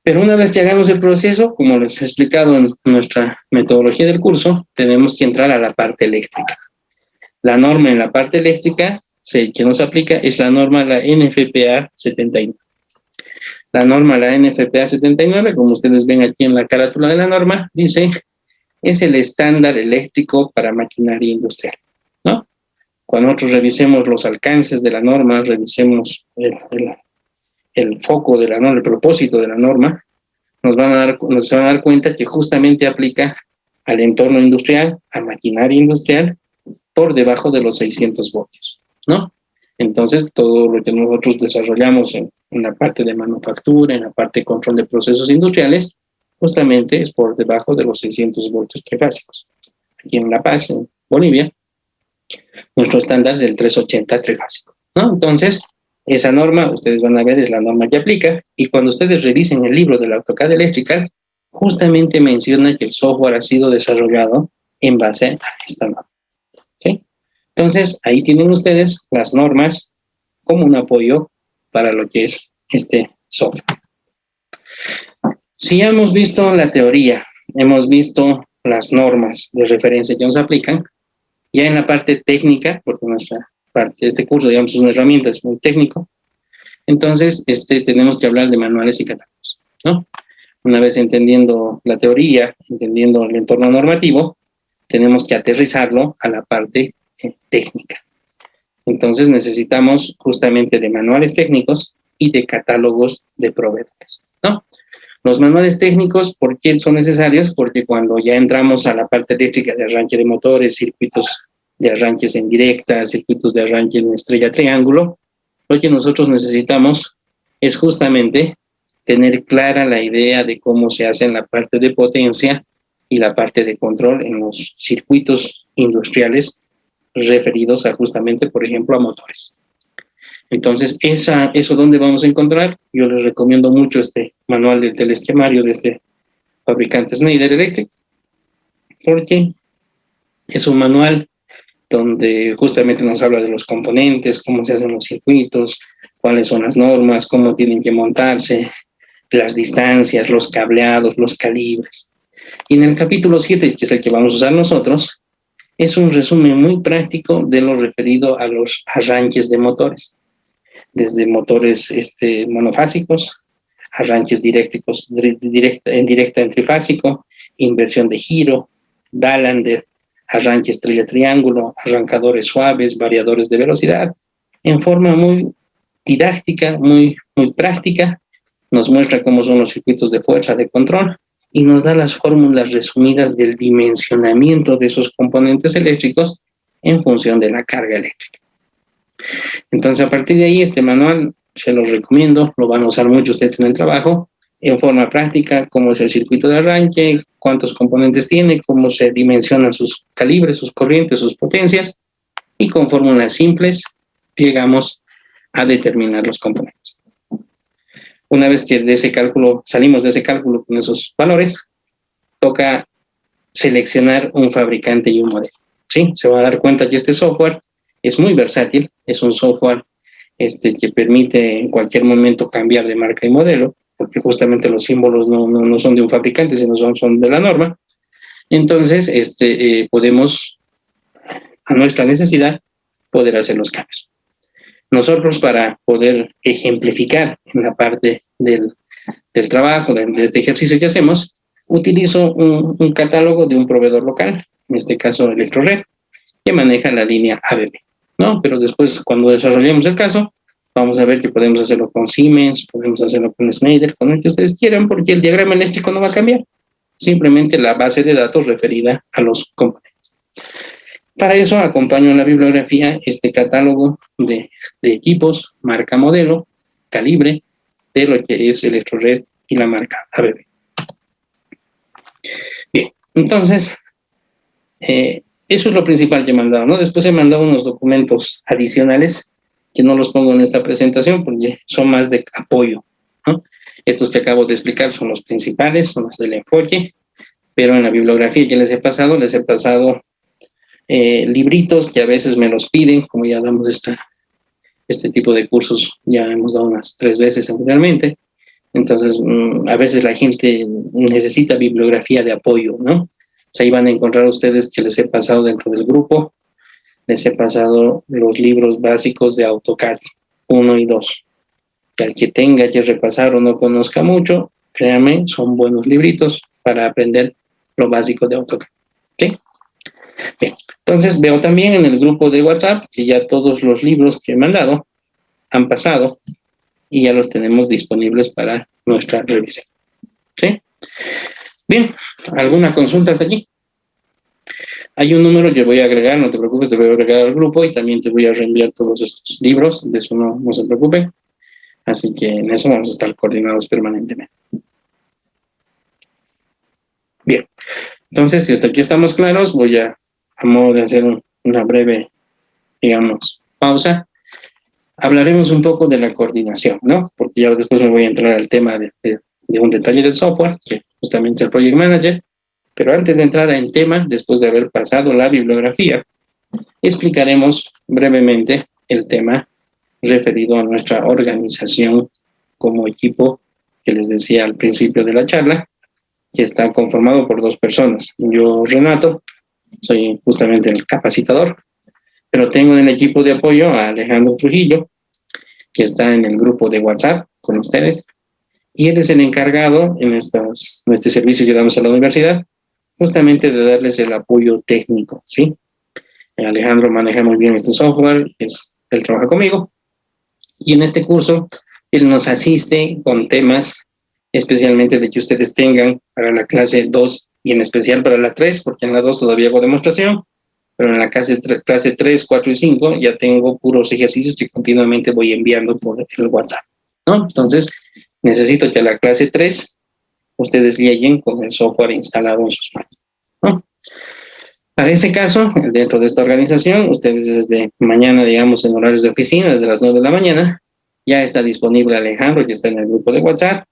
Pero una vez que hagamos el proceso, como les he explicado en nuestra metodología del curso, tenemos que entrar a la parte eléctrica. La norma en la parte eléctrica que nos aplica es la norma, la NFPA 79. La norma, la NFPA 79, como ustedes ven aquí en la carátula de la norma, dice, es el estándar eléctrico para maquinaria industrial, ¿no? Cuando nosotros revisemos los alcances de la norma, revisemos el foco de la norma, el propósito de la norma, nos van a dar cuenta que justamente aplica al entorno industrial, a maquinaria industrial, por debajo de los 600 voltios, ¿no? Entonces, todo lo que nosotros desarrollamos en la parte de manufactura, en la parte de control de procesos industriales, justamente es por debajo de los 600 voltios trifásicos. Aquí en La Paz, en Bolivia, nuestro estándar es el 380 trifásico, ¿no? Entonces, Esa norma, ustedes van a ver, es la norma que aplica, y cuando ustedes revisen el libro del AutoCAD Electrical, justamente menciona que el software ha sido desarrollado en base a esta norma. ¿Okay? Entonces, ahí tienen ustedes las normas como un apoyo para lo que es este software. Si ya hemos visto la teoría, hemos visto las normas de referencia que nos aplican, ya en la parte técnica, porque nuestra parte de este curso, digamos, es una herramienta, es muy técnico, entonces tenemos que hablar de manuales y catálogos, ¿no? Una vez entendiendo la teoría, entendiendo el entorno normativo, tenemos que aterrizarlo a la parte técnica. Entonces necesitamos justamente de manuales técnicos y de catálogos de proveedores, ¿no? Los manuales técnicos, ¿por qué son necesarios? Porque cuando ya entramos a la parte eléctrica de arranque de motores, circuitos de arranques en directa, circuitos de arranque en estrella triángulo, lo que nosotros necesitamos es justamente tener clara la idea de cómo se hace en la parte de potencia y la parte de control en los circuitos industriales referidos a justamente, por ejemplo, a motores. Entonces, eso ¿dónde vamos a encontrar? Yo les recomiendo mucho este manual del teleesquemario de este fabricante Schneider Electric, porque es un manual donde justamente nos habla de los componentes, cómo se hacen los circuitos, cuáles son las normas, cómo tienen que montarse, las distancias, los cableados, los calibres. Y en el capítulo 7, que es el que vamos a usar nosotros, es un resumen muy práctico de lo referido a los arranques de motores, desde motores monofásicos, arranques en directa en trifásico, inversión de giro, Dallander, arranque estrella triángulo, arrancadores suaves, variadores de velocidad, en forma muy didáctica, muy práctica, nos muestra cómo son los circuitos de fuerza, de control, y nos da las fórmulas resumidas del dimensionamiento de esos componentes eléctricos en función de la carga eléctrica. Entonces, a partir de ahí, este manual se los recomiendo, lo van a usar mucho ustedes en el trabajo, en forma práctica, cómo es el circuito de arranque, cuántos componentes tiene, cómo se dimensionan sus calibres, sus corrientes, sus potencias, y con fórmulas simples llegamos a determinar los componentes. Una vez que salimos de ese cálculo con esos valores, toca seleccionar un fabricante y un modelo. ¿Sí? Se va a dar cuenta que este software es muy versátil, es un software que permite en cualquier momento cambiar de marca y modelo, porque justamente los símbolos no son de un fabricante, sino son de la norma. Entonces, podemos, a nuestra necesidad, poder hacer los cambios. Nosotros, para poder ejemplificar en la parte del trabajo, de este ejercicio que hacemos, utilizo un catálogo de un proveedor local, en este caso Electrored, que maneja la línea ABB, ¿no? Pero después, cuando desarrollemos el caso, vamos a ver que podemos hacerlo con Siemens, podemos hacerlo con Schneider, con el que ustedes quieran, porque el diagrama eléctrico no va a cambiar, simplemente la base de datos referida a los componentes. Para eso acompaño en la bibliografía este catálogo de equipos, marca, modelo, calibre, de lo que es Electrored y la marca ABB. Bien, entonces, eso es lo principal que he mandado, ¿no? Después he mandado unos documentos adicionales que no los pongo en esta presentación porque son más de apoyo, ¿no? Estos que acabo de explicar son los principales, son los del enfoque, pero en la bibliografía que les he pasado libritos que a veces me los piden, como ya damos este tipo de cursos, ya hemos dado unas 3 veces anteriormente, entonces a veces la gente necesita bibliografía de apoyo, ¿no? O sea, ahí van a encontrar ustedes que les he pasado dentro del grupo, les he pasado los libros básicos de AutoCAD 1 y 2. Que al que tenga que repasar o no conozca mucho, créanme, son buenos libritos para aprender lo básico de AutoCAD. ¿Okay? Bien. Entonces veo también en el grupo de WhatsApp que ya todos los libros que he mandado han pasado y ya los tenemos disponibles para nuestra revisión. ¿Sí? Bien, ¿alguna consulta hasta aquí? Hay un número que voy a agregar, no te preocupes, te voy a agregar al grupo y también te voy a reenviar todos estos libros, de eso no se preocupe. Así que en eso vamos a estar coordinados permanentemente. Bien, entonces si hasta aquí estamos claros, voy a modo de hacer una breve, digamos, pausa. hablaremos un poco de la coordinación, ¿no? Porque ya después me voy a entrar al tema de un detalle del software, que justamente es el Project Manager. Pero antes de entrar en tema, después de haber pasado la bibliografía, explicaremos brevemente el tema referido a nuestra organización como equipo que les decía al principio de la charla, que está conformado por dos personas. Yo, Renato, soy justamente el capacitador, pero tengo en el equipo de apoyo a Alejandro Trujillo, que está en el grupo de WhatsApp con ustedes, y él es el encargado en este servicio que damos a la universidad, justamente de darles el apoyo técnico, ¿sí? Alejandro maneja muy bien este software, él trabaja conmigo, y en este curso él nos asiste con temas especialmente de que ustedes tengan para la clase 2 y en especial para la 3, porque en la 2 todavía hago demostración, pero en la clase 3, 4 y 5 ya tengo puros ejercicios que continuamente voy enviando por el WhatsApp, ¿no? Entonces, necesito que a la clase 3 ustedes lleguen con el software instalado en sus máquinas, ¿no? Para ese caso, dentro de esta organización, ustedes desde mañana, digamos, en horarios de oficina, desde las 9 de la mañana, ya está disponible Alejandro, que está en el grupo de WhatsApp,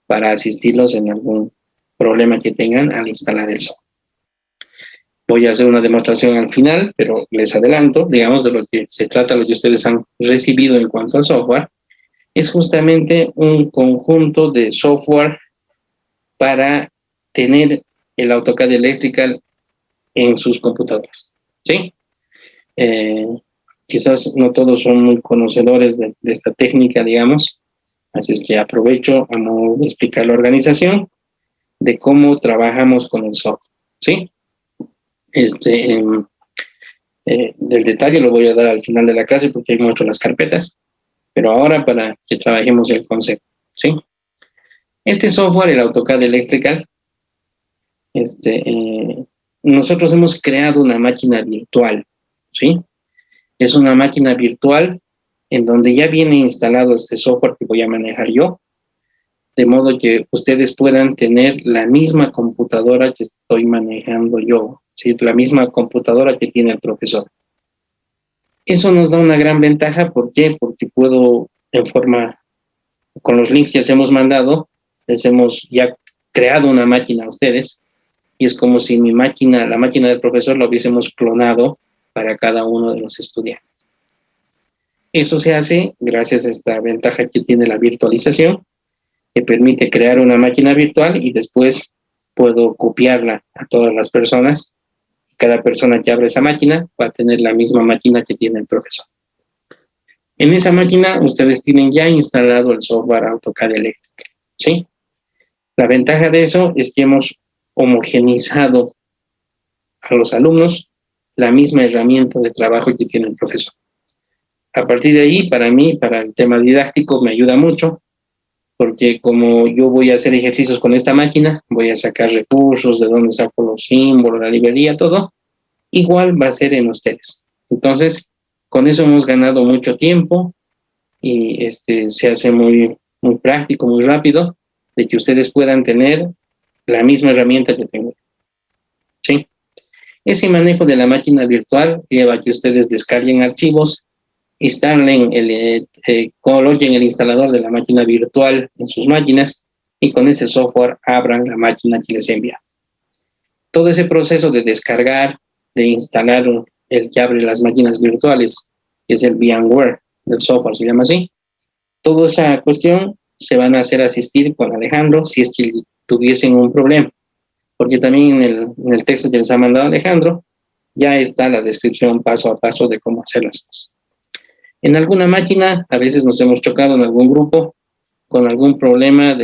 para asistirlos en algún problema que tengan al instalar el software. Voy a hacer una demostración al final, pero les adelanto, digamos, de lo que se trata, lo que ustedes han recibido en cuanto al software, es justamente un conjunto de software para tener el AutoCAD Electrical en sus computadoras, ¿sí? Quizás no todos son muy conocedores de esta técnica, digamos, así es que aprovecho a modo de explicar la organización de cómo trabajamos con el software, ¿sí? Del detalle lo voy a dar al final de la clase porque ahí muestro las carpetas, pero ahora para que trabajemos el concepto, ¿sí? Este software, el AutoCAD Electrical, nosotros hemos creado una máquina virtual, ¿sí? Es una máquina virtual en donde ya viene instalado este software que voy a manejar yo, de modo que ustedes puedan tener la misma computadora que estoy manejando yo, ¿sí? La misma computadora que tiene el profesor. Eso nos da una gran ventaja, ¿por qué? Porque puedo, con los links que les hemos mandado, les hemos ya creado una máquina a ustedes, y es como si la máquina del profesor la hubiésemos clonado para cada uno de los estudiantes. Eso se hace gracias a esta ventaja que tiene la virtualización, que permite crear una máquina virtual y después puedo copiarla a todas las personas. Cada persona que abre esa máquina va a tener la misma máquina que tiene el profesor. En esa máquina ustedes tienen ya instalado el software AutoCAD Electrical, ¿sí? La ventaja de eso es que hemos homogenizado a los alumnos la misma herramienta de trabajo que tiene el profesor. A partir de ahí, para mí, para el tema didáctico, me ayuda mucho, porque como yo voy a hacer ejercicios con esta máquina, voy a sacar recursos, de dónde saco los símbolos, la librería, todo, igual va a ser en ustedes. Entonces, con eso hemos ganado mucho tiempo y se hace muy, muy práctico, muy rápido, de que ustedes puedan tener la misma herramienta que tengo. ¿Sí? Ese manejo de la máquina virtual lleva a que ustedes descarguen archivos, instalen coloquen el instalador de la máquina virtual en sus máquinas y con ese software abran la máquina que les envía. Todo ese proceso de descargar, de instalar el que abre las máquinas virtuales, que es el VMware del software, se llama así, toda esa cuestión se van a hacer asistir con Alejandro si es que tuviesen un problema, porque también en el texto que les ha mandado Alejandro ya está la descripción paso a paso de cómo hacer las cosas. En alguna máquina, a veces nos hemos chocado en algún grupo con algún problema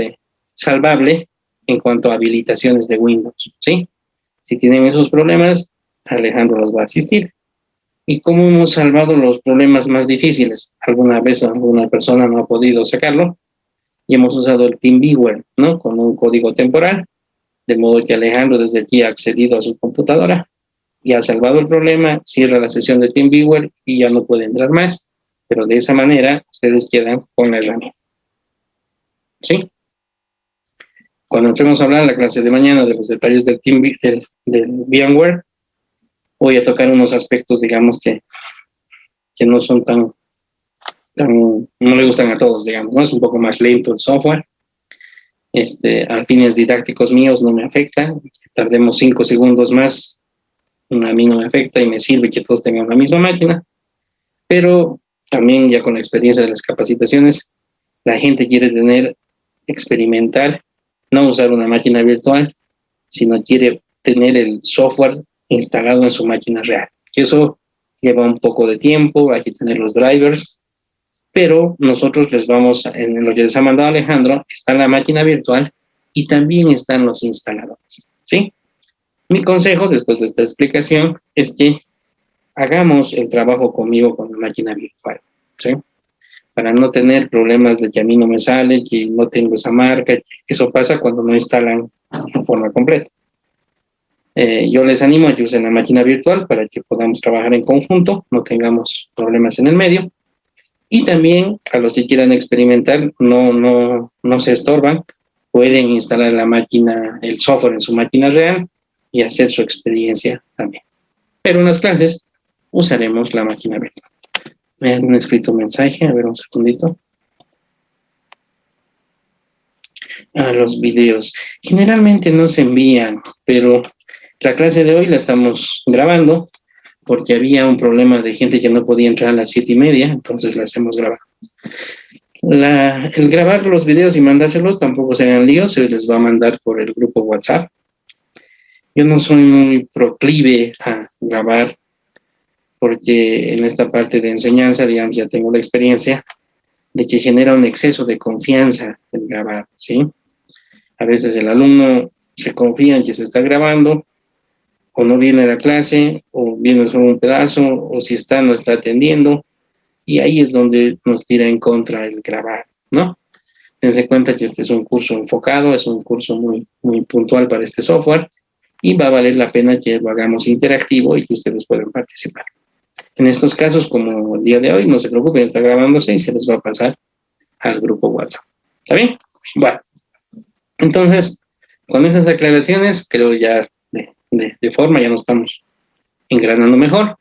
salvable en cuanto a habilitaciones de Windows, ¿sí? Si tienen esos problemas, Alejandro los va a asistir. ¿Y cómo hemos salvado los problemas más difíciles? Alguna vez alguna persona no ha podido sacarlo y hemos usado el TeamViewer, ¿no? Con un código temporal, de modo que Alejandro desde aquí ha accedido a su computadora y ha salvado el problema, cierra la sesión de TeamViewer y ya no puede entrar más. Pero de esa manera ustedes quedan con la herramienta, ¿sí? Cuando entremos a hablar en la clase de mañana de los detalles del VMware, voy a tocar unos aspectos, digamos, que no son tan no le gustan a todos, digamos, ¿no? Es un poco más lento el software. A fines didácticos míos no me afecta. Tardemos 5 segundos más, a mí no me afecta y me sirve que todos tengan la misma máquina. Pero también ya con la experiencia de las capacitaciones, la gente quiere experimentar, no usar una máquina virtual, sino quiere tener el software instalado en su máquina real. Eso lleva un poco de tiempo, hay que tener los drivers, pero nosotros en lo que les ha mandado Alejandro, está la máquina virtual y también están los instaladores, ¿sí? Mi consejo, después de esta explicación, es que hagamos el trabajo conmigo con la máquina virtual, ¿sí? Para no tener problemas de que a mí no me sale, que no tengo esa marca. Eso pasa cuando no instalan en forma completa. Yo les animo a que usen la máquina virtual para que podamos trabajar en conjunto, no tengamos problemas en el medio. Y también a los que quieran experimentar, no se estorban, pueden instalar la máquina, el software en su máquina real y hacer su experiencia también. Pero en las clases usaremos la máquina virtual. Me han escrito un mensaje, a ver un segundito. Los videos. Generalmente no se envían, pero la clase de hoy la estamos grabando porque había un problema de gente que no podía entrar a las 7:30, entonces la hacemos grabar. El grabar los videos y mandárselos tampoco se hagan líos, se les va a mandar por el grupo WhatsApp. Yo no soy muy proclive a grabar porque en esta parte de enseñanza, digamos, ya tengo la experiencia de que genera un exceso de confianza el grabar, ¿sí? A veces el alumno se confía en que se está grabando, o no viene a la clase, o viene solo un pedazo, o si está, no está atendiendo, y ahí es donde nos tira en contra el grabar, ¿no? Dense cuenta que este es un curso enfocado, es un curso muy, muy puntual para este software, y va a valer la pena que lo hagamos interactivo y que ustedes puedan participar. En estos casos, como el día de hoy, no se preocupen, está grabándose y se les va a pasar al grupo WhatsApp. ¿Está bien? Bueno, entonces, con esas aclaraciones, creo ya de forma ya nos estamos engranando mejor.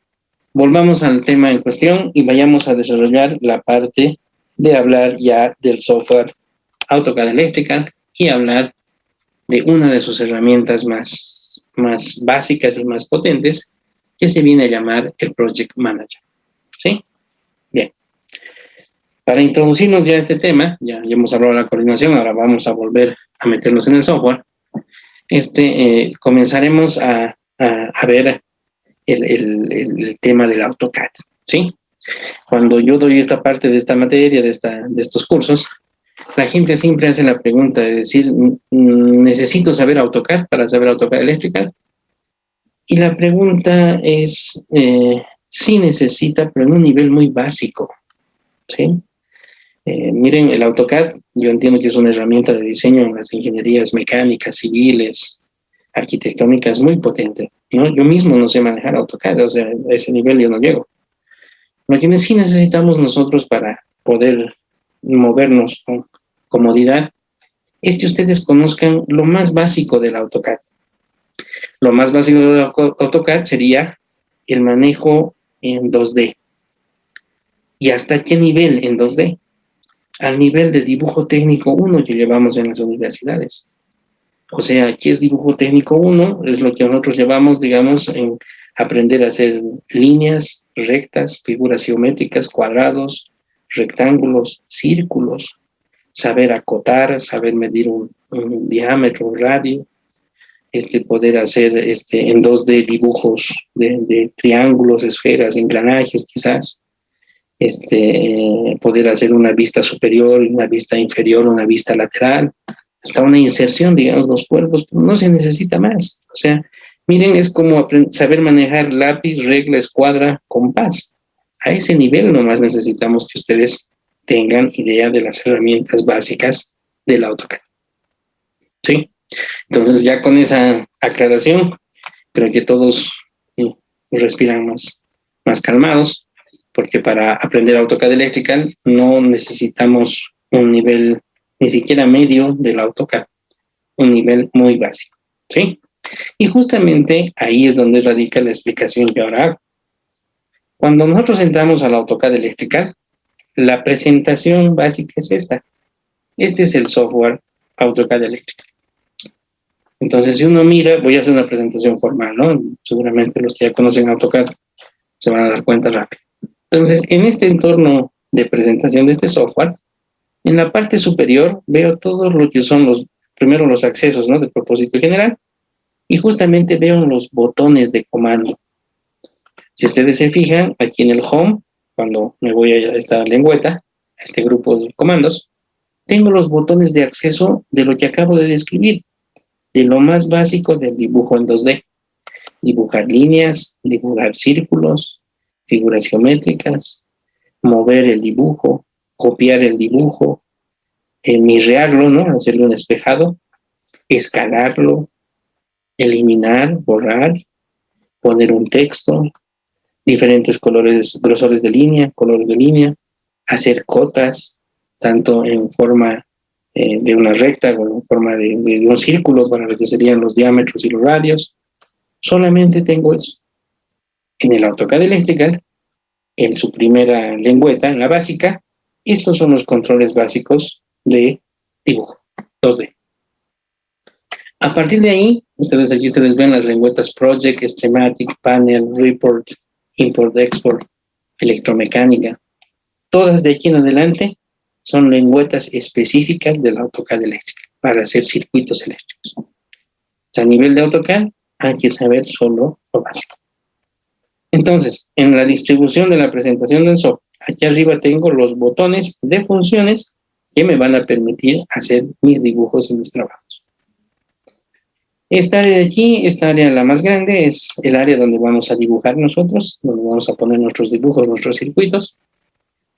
Volvamos al tema en cuestión y vayamos a desarrollar la parte de hablar ya del software AutoCAD Electrical y hablar de una de sus herramientas más básicas y más potentes, que se viene a llamar el Project Manager. ¿Sí? Bien. Para introducirnos ya a este tema, ya hemos hablado de la coordinación, ahora vamos a volver a meternos en el software. Comenzaremos a ver el tema del AutoCAD, ¿sí? Cuando yo doy esta parte de esta materia, de estos cursos, la gente siempre hace la pregunta de decir, ¿necesito saber AutoCAD para saber AutoCAD Electrical? Y la pregunta es, sí necesita, pero en un nivel muy básico, ¿sí? Miren, el AutoCAD, yo entiendo que es una herramienta de diseño en las ingenierías mecánicas, civiles, arquitectónicas muy potente, ¿no? Yo mismo no sé manejar AutoCAD, o sea, a ese nivel yo no llego. Lo que sí necesitamos nosotros para poder movernos con comodidad es que ustedes conozcan lo más básico del AutoCAD. Lo más básico del AutoCAD sería el manejo en 2D. ¿Y hasta qué nivel en 2D? Al nivel de dibujo técnico 1 que llevamos en las universidades. O sea, ¿qué es dibujo técnico 1? Es lo que nosotros llevamos, digamos, en aprender a hacer líneas, rectas, figuras geométricas, cuadrados, rectángulos, círculos, saber acotar, saber medir un diámetro, un radio, poder hacer en 2D dibujos de triángulos, esferas, engranajes quizás, poder hacer una vista superior, una vista inferior, una vista lateral, hasta una inserción, digamos, los cuerpos, pero no se necesita más. O sea, miren, es como saber manejar lápiz, regla, escuadra, compás. A ese nivel nomás necesitamos que ustedes tengan idea de las herramientas básicas del AutoCAD. ¿Sí? Entonces, ya con esa aclaración, creo que todos respiran más calmados, porque para aprender AutoCAD Electrical no necesitamos un nivel ni siquiera medio del AutoCAD, un nivel muy básico, ¿sí? Y justamente ahí es donde radica la explicación que ahora hago. Cuando nosotros entramos al AutoCAD Electrical, la presentación básica es esta. Este es el software AutoCAD Electrical. Entonces, si uno mira, voy a hacer una presentación formal, ¿no? Seguramente los que ya conocen AutoCAD se van a dar cuenta rápido. Entonces, en este entorno de presentación de este software, en la parte superior veo todo lo que son primero los accesos, ¿no? De propósito general, y justamente veo los botones de comando. Si ustedes se fijan, aquí en el Home, cuando me voy a esta lengüeta, a este grupo de comandos, tengo los botones de acceso de lo que acabo de describir, de lo más básico del dibujo en 2D. Dibujar líneas, dibujar círculos, figuras geométricas, mover el dibujo, copiar el dibujo, mirarlo, ¿no? Hacerle un espejado, escalarlo, eliminar, borrar, poner un texto, diferentes colores, grosores de línea, colores de línea, hacer cotas, tanto en forma de una recta o en forma de un círculo, para lo que serían los diámetros y los radios. Solamente tengo eso. En el AutoCAD Electrical, en su primera lengüeta, en la básica, estos son los controles básicos de dibujo 2D. A partir de ahí, aquí ustedes ven las lengüetas Project, Schematic, Panel, Report, Import, Export, Electromecánica. Todas de aquí en adelante son lengüetas específicas del AutoCAD Electrical para hacer circuitos eléctricos. A nivel de AutoCAD hay que saber solo lo básico. Entonces, en la distribución de la presentación del software, aquí arriba tengo los botones de funciones que me van a permitir hacer mis dibujos y mis trabajos. Esta área de aquí, esta área la más grande, es el área donde vamos a dibujar nosotros, donde vamos a poner nuestros dibujos, nuestros circuitos.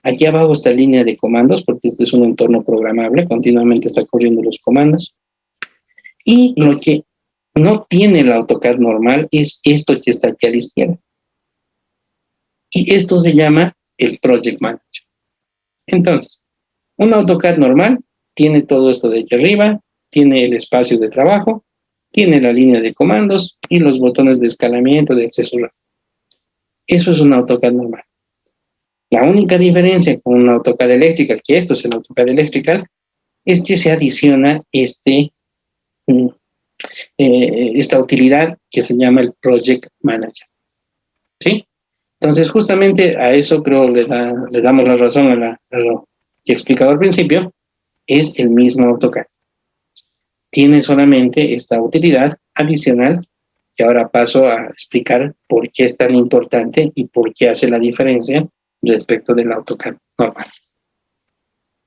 Aquí abajo está línea de comandos, porque este es un entorno programable, continuamente está corriendo los comandos. Y lo que no tiene el AutoCAD normal es esto que está aquí a la izquierda. Y esto se llama el Project Manager. Entonces, un AutoCAD normal tiene todo esto de aquí arriba, tiene el espacio de trabajo, tiene la línea de comandos y los botones de escalamiento, de acceso rápido. Eso es un AutoCAD normal. La única diferencia con un AutoCAD Electrical, que esto es el AutoCAD Electrical, es que se adiciona esta utilidad que se llama el Project Manager. ¿Sí? Entonces, justamente a eso creo le damos la razón a lo que he explicado al principio, es el mismo AutoCAD. Tiene solamente esta utilidad adicional que ahora paso a explicar por qué es tan importante y por qué hace la diferencia respecto del AutoCAD normal.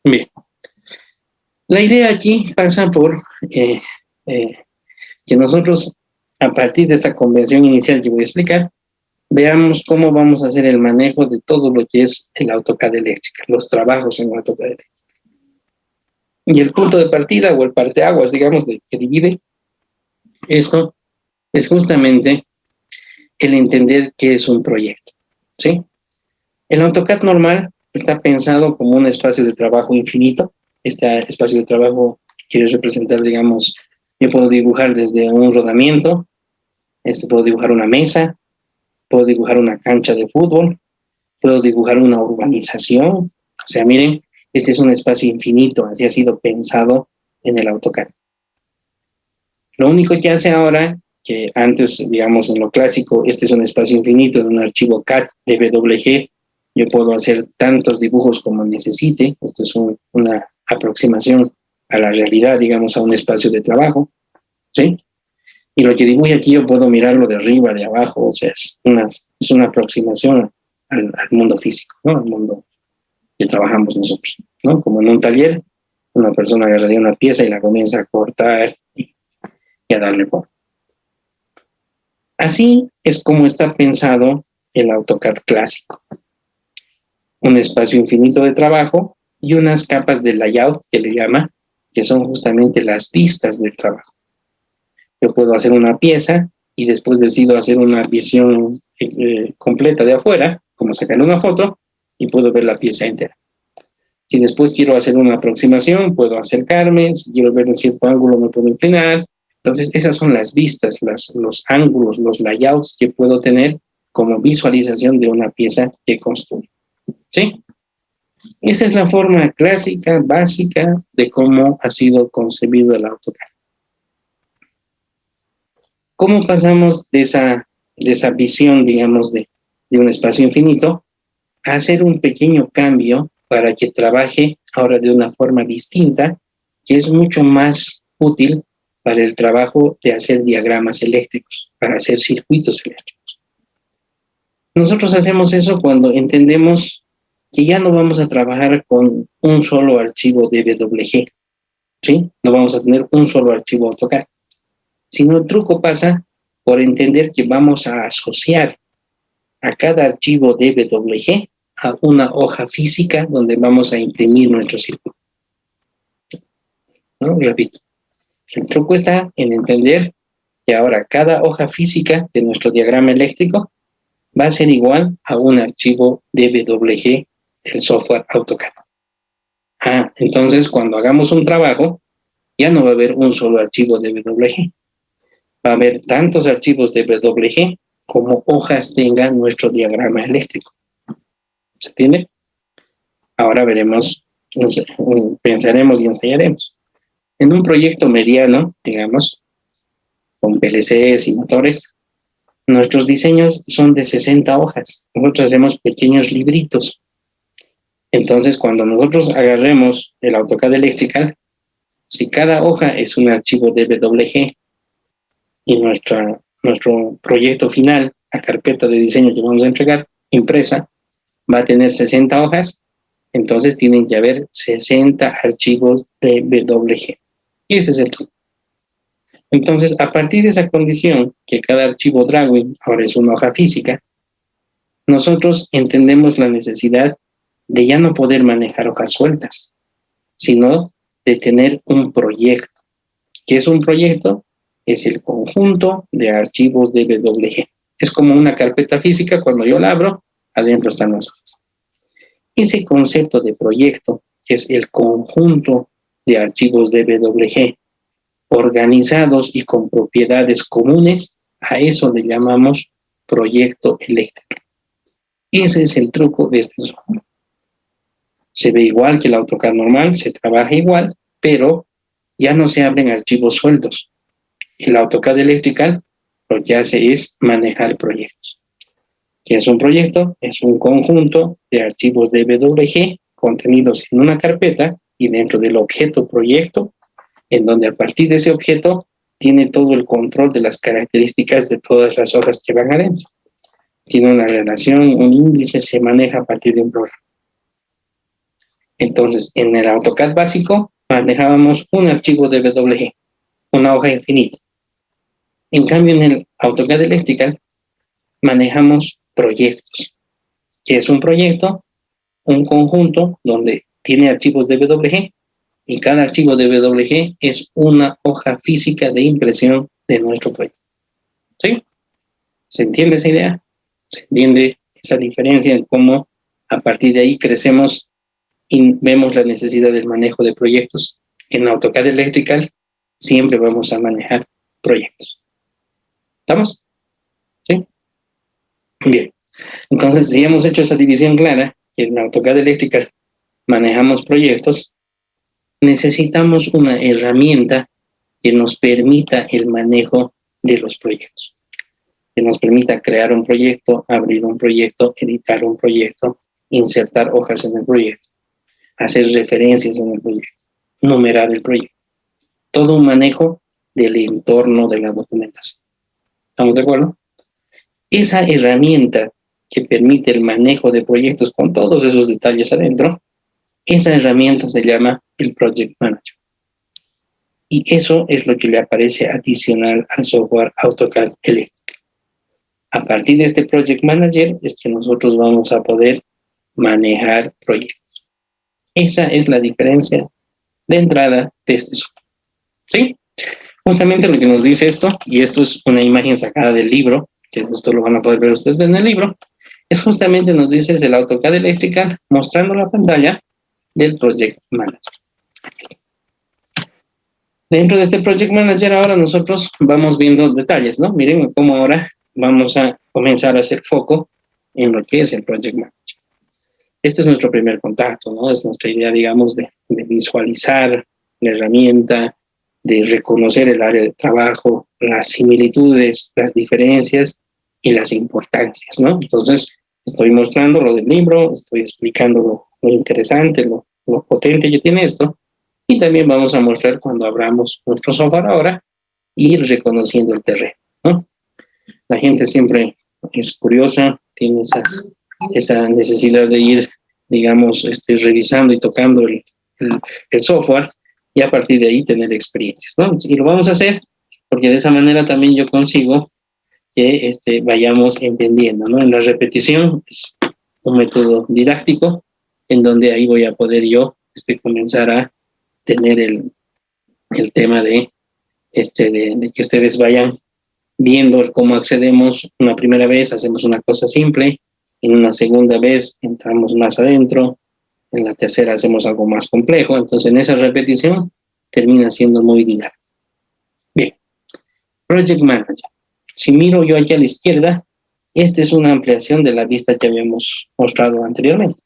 Bien. La idea aquí pasa por que nosotros, a partir de esta convención inicial que voy a explicar, veamos cómo vamos a hacer el manejo de todo lo que es el AutoCAD Electrical, los trabajos en AutoCAD Electrical. Y el punto de partida o el parteaguas, digamos, que divide esto es justamente el entender qué es un proyecto, ¿sí? El AutoCAD normal está pensado como un espacio de trabajo infinito. Este espacio de trabajo quiere representar, digamos, yo puedo dibujar desde un rodamiento, puedo dibujar una mesa, puedo dibujar una cancha de fútbol, puedo dibujar una urbanización. O sea, miren, este es un espacio infinito, así ha sido pensado en el AutoCAD. Lo único que hace ahora, que antes, digamos, en lo clásico, este es un espacio infinito en un archivo CAD DWG, yo puedo hacer tantos dibujos como necesite. Esto es una aproximación a la realidad, digamos, a un espacio de trabajo, ¿sí? Y lo que dibuje aquí yo puedo mirarlo de arriba, de abajo, o sea, es una aproximación al mundo físico, ¿no? Al mundo que trabajamos nosotros, ¿no? Como en un taller, una persona agarraría una pieza y la comienza a cortar y a darle forma. Así es como está pensado el AutoCAD clásico. Un espacio infinito de trabajo y unas capas de layout, que le llama, que son justamente las vistas del trabajo. Yo puedo hacer una pieza y después decido hacer una visión completa de afuera, como sacar una foto, y puedo ver la pieza entera. Si después quiero hacer una aproximación, puedo acercarme, si quiero ver en cierto ángulo me puedo inclinar. Entonces, esas son las vistas, los ángulos, los layouts que puedo tener como visualización de una pieza que construyo. ¿Sí? Esa es la forma clásica, básica, de cómo ha sido concebido el AutoCAD. ¿Cómo pasamos de esa visión, digamos, de un espacio infinito a hacer un pequeño cambio para que trabaje ahora de una forma distinta, que es mucho más útil para el trabajo de hacer diagramas eléctricos, para hacer circuitos eléctricos? Nosotros hacemos eso cuando entendemos que ya no vamos a trabajar con un solo archivo DWG, ¿sí? No vamos a tener un solo archivo AutoCAD, sino el truco pasa por entender que vamos a asociar a cada archivo DWG a una hoja física donde vamos a imprimir nuestro circuito, ¿no? Repito, el truco está en entender que ahora cada hoja física de nuestro diagrama eléctrico va a ser igual a un archivo DWG del software AutoCAD. Entonces cuando hagamos un trabajo, ya no va a haber un solo archivo DWG. Va a haber tantos archivos DWG como hojas tenga nuestro diagrama eléctrico. ¿Se entiende? Ahora veremos, pensaremos y ensayaremos. En un proyecto mediano, digamos, con PLCs y motores, nuestros diseños son de 60 hojas. Nosotros hacemos pequeños libritos. Entonces, cuando nosotros agarremos el AutoCAD Electrical, si cada hoja es un archivo DWG y nuestro proyecto final, la carpeta de diseño que vamos a entregar, impresa, va a tener 60 hojas, entonces tienen que haber 60 archivos DWG. Y ese es el truco. Entonces, a partir de esa condición, que cada archivo Drawing ahora es una hoja física, nosotros entendemos la necesidad de ya no poder manejar hojas sueltas, sino de tener un proyecto. ¿Qué es un proyecto? Es el conjunto de archivos DWG. Es como una carpeta física, cuando yo la abro, adentro están las hojas. Ese concepto de proyecto, que es el conjunto de archivos DWG, organizados y con propiedades comunes, a eso le llamamos proyecto eléctrico. Ese es el truco de este software. Se ve igual que el AutoCAD normal, se trabaja igual, pero ya no se abren archivos sueltos. El AutoCAD Electrical lo que hace es manejar proyectos. ¿Qué es un proyecto? Es un conjunto de archivos DWG contenidos en una carpeta y dentro del objeto proyecto, en donde a partir de ese objeto tiene todo el control de las características de todas las hojas que van adentro. Tiene una relación, un índice, se maneja a partir de un programa. Entonces, en el AutoCAD básico manejábamos un archivo DWG, una hoja infinita. En cambio, en el AutoCAD Electrical manejamos proyectos. ¿Qué es un proyecto? Un conjunto donde tiene archivos DWG y cada archivo DWG es una hoja física de impresión de nuestro proyecto. ¿Sí? ¿Se entiende esa idea? ¿Se entiende esa diferencia en cómo a partir de ahí crecemos y vemos la necesidad del manejo de proyectos? En AutoCAD Electrical siempre vamos a manejar proyectos. ¿Estamos? ¿Sí? Bien. Entonces, si hemos hecho esa división clara, que en AutoCAD Electrical manejamos proyectos, necesitamos una herramienta que nos permita el manejo de los proyectos, que nos permita crear un proyecto, abrir un proyecto, editar un proyecto, insertar hojas en el proyecto, hacer referencias en el proyecto, numerar el proyecto. Todo un manejo del entorno de la documentación. ¿Estamos de acuerdo? Esa herramienta que permite el manejo de proyectos con todos esos detalles adentro, esa herramienta se llama el Project Manager. Y eso es lo que le aparece adicional al software AutoCAD Electrical. A partir de este Project Manager es que nosotros vamos a poder manejar proyectos. Esa es la diferencia de entrada de este software. ¿Sí? Justamente lo que nos dice esto, y esto es una imagen sacada del libro, que esto lo van a poder ver ustedes en el libro, es justamente nos dice el AutoCAD Electrical mostrando la pantalla del Project Manager. Dentro de este Project Manager ahora nosotros vamos viendo detalles, ¿no? Miren cómo ahora vamos a comenzar a hacer foco en lo que es el Project Manager. este es nuestro primer contacto, ¿no? Es nuestra idea, digamos, de visualizar la herramienta, de reconocer el área de trabajo, las similitudes, las diferencias y las importancias, ¿no? Entonces, estoy mostrando lo del libro, estoy explicando lo interesante, lo potente que tiene esto, y también vamos a mostrar cuando abramos nuestro software ahora, ir reconociendo el terreno, ¿no? La gente siempre es curiosa, tiene esa necesidad de ir, digamos, revisando y tocando el software, y a partir de ahí tener experiencias, ¿no? Y lo vamos a hacer porque de esa manera también yo consigo que vayamos entendiendo, ¿no? En la repetición es un método didáctico en donde ahí voy a poder yo comenzar a tener el tema de que ustedes vayan viendo cómo accedemos. Una primera vez hacemos una cosa simple, en una segunda vez entramos más adentro, en la tercera hacemos algo más complejo, entonces en esa repetición termina siendo muy dinámico. Bien, Project Manager. Si miro yo aquí a la izquierda, esta es una ampliación de la vista que habíamos mostrado anteriormente.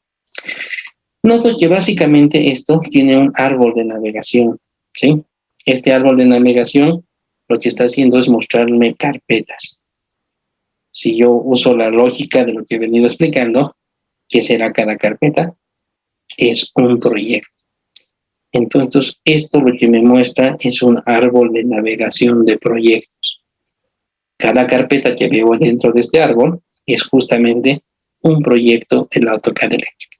Noto que básicamente esto tiene un árbol de navegación, ¿sí? Este árbol de navegación lo que está haciendo es mostrarme carpetas. Si yo uso la lógica de lo que he venido explicando, ¿qué será cada carpeta? Es un proyecto. Entonces, esto lo que me muestra es un árbol de navegación de proyectos. Cada carpeta que veo dentro de este árbol es justamente un proyecto en la AutoCAD eléctrica.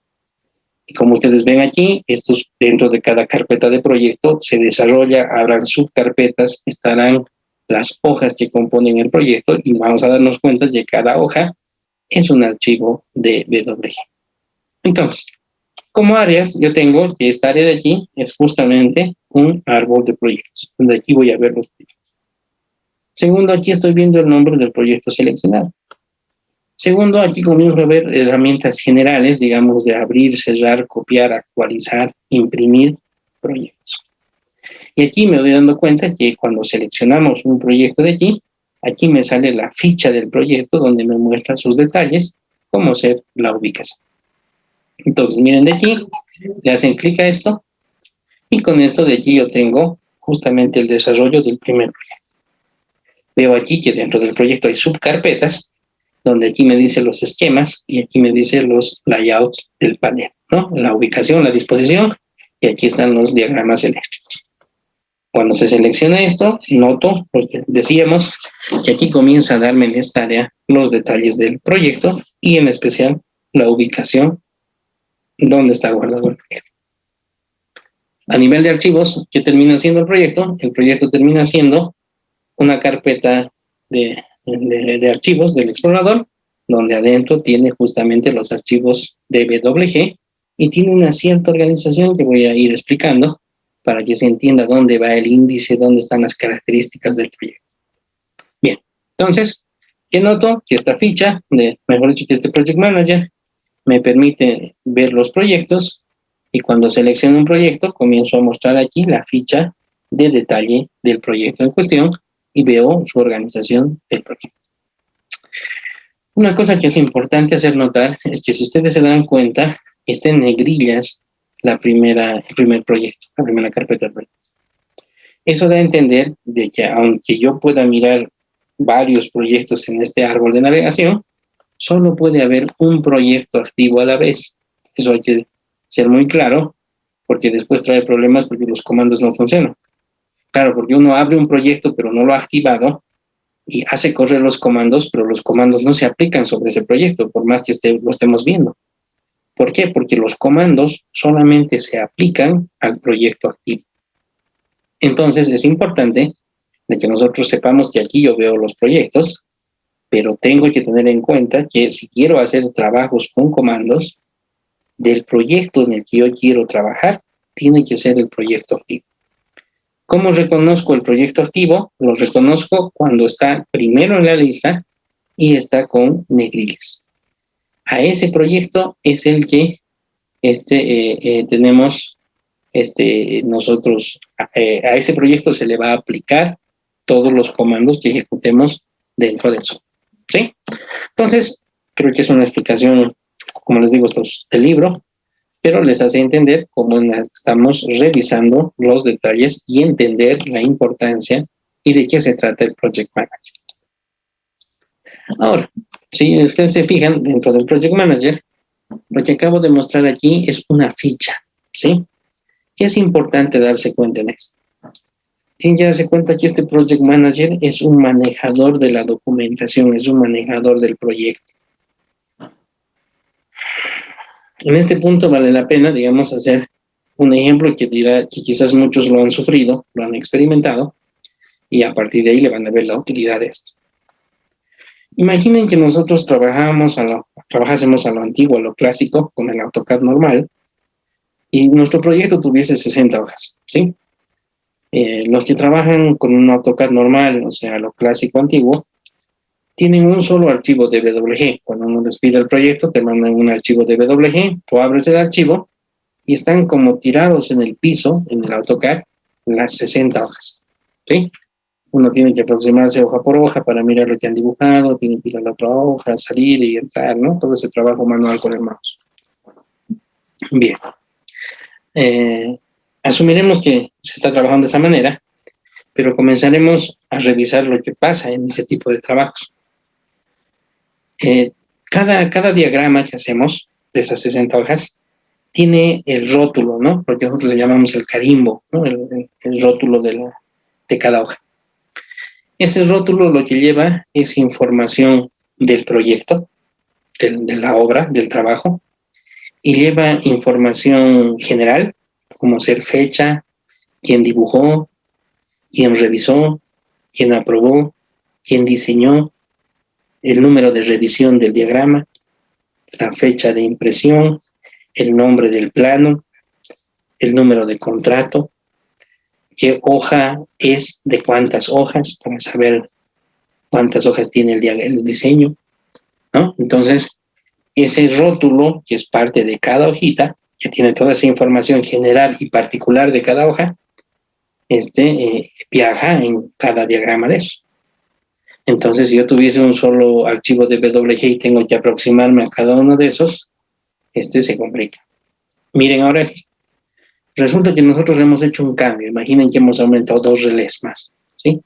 Y como ustedes ven aquí, estos dentro de cada carpeta de proyecto se desarrolla, habrán subcarpetas, estarán las hojas que componen el proyecto y vamos a darnos cuenta de que cada hoja es un archivo de DWG. Entonces, como áreas, yo tengo que esta área de aquí es justamente un árbol de proyectos, donde aquí voy a ver los proyectos. Segundo, aquí estoy viendo el nombre del proyecto seleccionado. Segundo, aquí comienzo a ver herramientas generales, digamos, de abrir, cerrar, copiar, actualizar, imprimir proyectos. Y aquí me voy dando cuenta que cuando seleccionamos un proyecto de aquí me sale la ficha del proyecto donde me muestra sus detalles, como ser la ubicación. Entonces, miren de aquí, le hacen clic a esto, y con esto de aquí yo tengo justamente el desarrollo del primer proyecto. Veo aquí que dentro del proyecto hay subcarpetas, donde aquí me dice los esquemas y aquí me dice los layouts del panel, ¿no? La ubicación, la disposición, y aquí están los diagramas eléctricos. Cuando se selecciona esto, noto, porque decíamos que aquí comienza a darme en esta área los detalles del proyecto y en especial la ubicación donde está guardado el proyecto. A nivel de archivos, ¿qué termina siendo el proyecto? El proyecto termina siendo una carpeta de archivos del explorador, donde adentro tiene justamente los archivos DWG y tiene una cierta organización que voy a ir explicando para que se entienda dónde va el índice, dónde están las características del proyecto. Bien, entonces, ¿qué noto? Que esta ficha, mejor dicho, que este Project Manager me permite ver los proyectos y cuando selecciono un proyecto comienzo a mostrar aquí la ficha de detalle del proyecto en cuestión y veo su organización del proyecto. Una cosa que es importante hacer notar es que si ustedes se dan cuenta, está en negrillas el primer proyecto, la primera carpeta de proyectos. Eso da a entender de que aunque yo pueda mirar varios proyectos en este árbol de navegación, solo puede haber un proyecto activo a la vez. Eso hay que ser muy claro, porque después trae problemas porque los comandos no funcionan. Claro, porque uno abre un proyecto pero no lo ha activado y hace correr los comandos, pero los comandos no se aplican sobre ese proyecto, por más que lo estemos viendo. ¿Por qué? Porque los comandos solamente se aplican al proyecto activo. Entonces es importante de que nosotros sepamos que aquí yo veo los proyectos, pero tengo que tener en cuenta que si quiero hacer trabajos con comandos, del proyecto en el que yo quiero trabajar, tiene que ser el proyecto activo. ¿Cómo reconozco el proyecto activo? Lo reconozco cuando está primero en la lista y está con negrillas. A ese proyecto es el que tenemos nosotros, a ese proyecto se le va a aplicar todos los comandos que ejecutemos dentro del software, ¿sí? Entonces, creo que es una explicación como les digo, estos del libro, pero les hace entender cómo estamos revisando los detalles y entender la importancia y de qué se trata el Project Manager. Ahora, si ustedes se fijan, dentro del Project Manager, lo que acabo de mostrar aquí es una ficha, ¿sí? ¿Qué es importante darse cuenta en esto? Tienen que darse cuenta que este Project Manager es un manejador de la documentación, es un manejador del proyecto. En este punto vale la pena, digamos, hacer un ejemplo que dirá que quizás muchos lo han sufrido, lo han experimentado, y a partir de ahí le van a ver la utilidad de esto. Imaginen que nosotros trabajásemos a lo antiguo, a lo clásico, con el AutoCAD normal, y nuestro proyecto tuviese 60 hojas, ¿sí? Los que trabajan con un AutoCAD normal, o sea, lo clásico antiguo, tienen un solo archivo DWG. Cuando uno les pide el proyecto, te mandan un archivo DWG, tú abres el archivo y están como tirados en el piso, en el AutoCAD, las 60 hojas, ¿sí? Uno tiene que aproximarse hoja por hoja para mirar lo que han dibujado, tiene que ir a la otra hoja, salir y entrar, ¿no? Todo ese trabajo manual con el mouse. Bien. Asumiremos que se está trabajando de esa manera, pero comenzaremos a revisar lo que pasa en ese tipo de trabajos. Cada diagrama que hacemos de esas 60 hojas tiene el rótulo, ¿no? Porque nosotros le llamamos el carimbo, ¿no? El rótulo de cada hoja. Ese rótulo lo que lleva es información del proyecto, de la obra, del trabajo, y lleva información general, como ser fecha, quién dibujó, quién revisó, quién aprobó, quién diseñó, el número de revisión del diagrama, la fecha de impresión, el nombre del plano, el número de contrato, qué hoja es, de cuántas hojas, para saber cuántas hojas tiene el diseño, ¿no? Entonces, ese rótulo, que es parte de cada hojita, que tiene toda esa información general y particular de cada hoja, viaja en cada diagrama de eso. Entonces, si yo tuviese un solo archivo de WG y tengo que aproximarme a cada uno de esos, se complica. Miren ahora esto. Resulta que nosotros hemos hecho un cambio. Imaginen que hemos aumentado 2 relés más, ¿sí?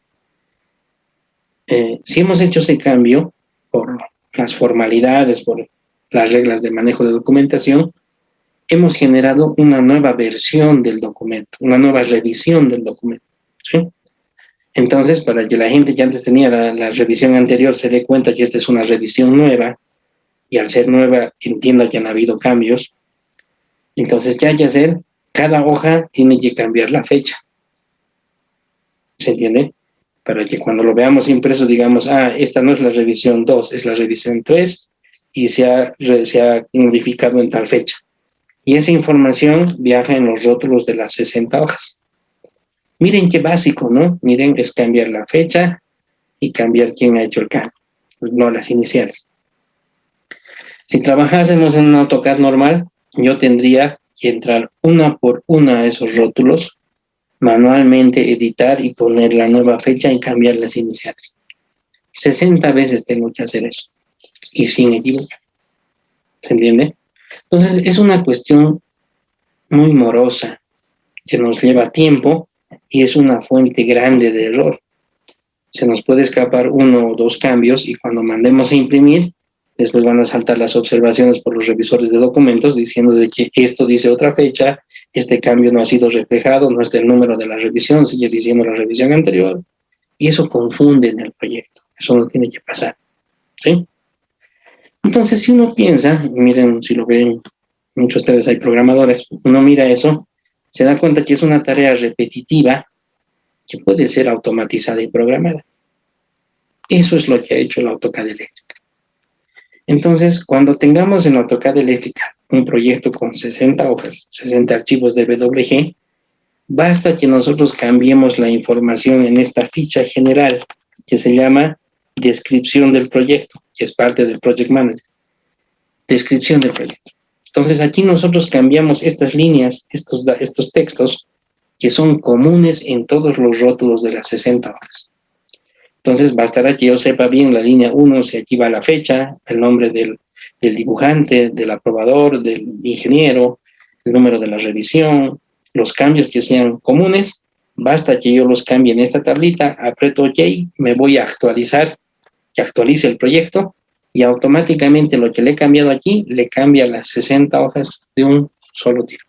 Si hemos hecho ese cambio por las formalidades, por las reglas de manejo de documentación, hemos generado una nueva versión del documento, una nueva revisión del documento, ¿sí? Entonces, para que la gente que antes tenía la revisión anterior se dé cuenta que esta es una revisión nueva, y al ser nueva entienda que han habido cambios, entonces, ¿qué hay que hacer? Cada hoja tiene que cambiar la fecha. ¿Se entiende? Para que cuando lo veamos impreso digamos, esta no es la revisión 2, es la revisión 3 y se ha modificado en tal fecha. Y esa información viaja en los rótulos de las 60 hojas. Miren qué básico, ¿no? Miren, es cambiar la fecha y cambiar quién ha hecho el cambio, no las iniciales. Si trabajásemos en un AutoCAD normal, yo tendría que entrar una por una a esos rótulos, manualmente editar y poner la nueva fecha y cambiar las iniciales. 60 veces tengo que hacer eso, y sin equivocar. ¿Se entiende? Entonces, es una cuestión muy morosa, que nos lleva tiempo y es una fuente grande de error. Se nos puede escapar 1 o 2 cambios y cuando mandemos a imprimir, después van a saltar las observaciones por los revisores de documentos diciendo de que esto dice otra fecha, este cambio no ha sido reflejado, no está el número de la revisión, sigue diciendo la revisión anterior, y eso confunde en el proyecto. Eso no tiene que pasar, ¿sí? Entonces, si uno piensa, miren, si lo ven, muchos de ustedes hay programadores, uno mira eso, se da cuenta que es una tarea repetitiva que puede ser automatizada y programada. Eso es lo que ha hecho la AutoCAD Eléctrica. Entonces, cuando tengamos en AutoCAD Eléctrica un proyecto con 60 hojas, 60 archivos de WG, basta que nosotros cambiemos la información en esta ficha general que se llama descripción del proyecto, que es parte del Project Manager. Descripción del proyecto. Entonces, aquí nosotros cambiamos estas líneas, estos textos, que son comunes en todos los rótulos de las 60 hojas. Entonces, bastará que yo sepa bien la línea 1, si aquí va la fecha, el nombre del del dibujante, del aprobador, del ingeniero, el número de la revisión, los cambios que sean comunes. Basta que yo los cambie en esta tablita, aprieto OK, me voy a actualizar, que actualice el proyecto y automáticamente lo que le he cambiado aquí le cambia las 60 hojas de un solo tiro.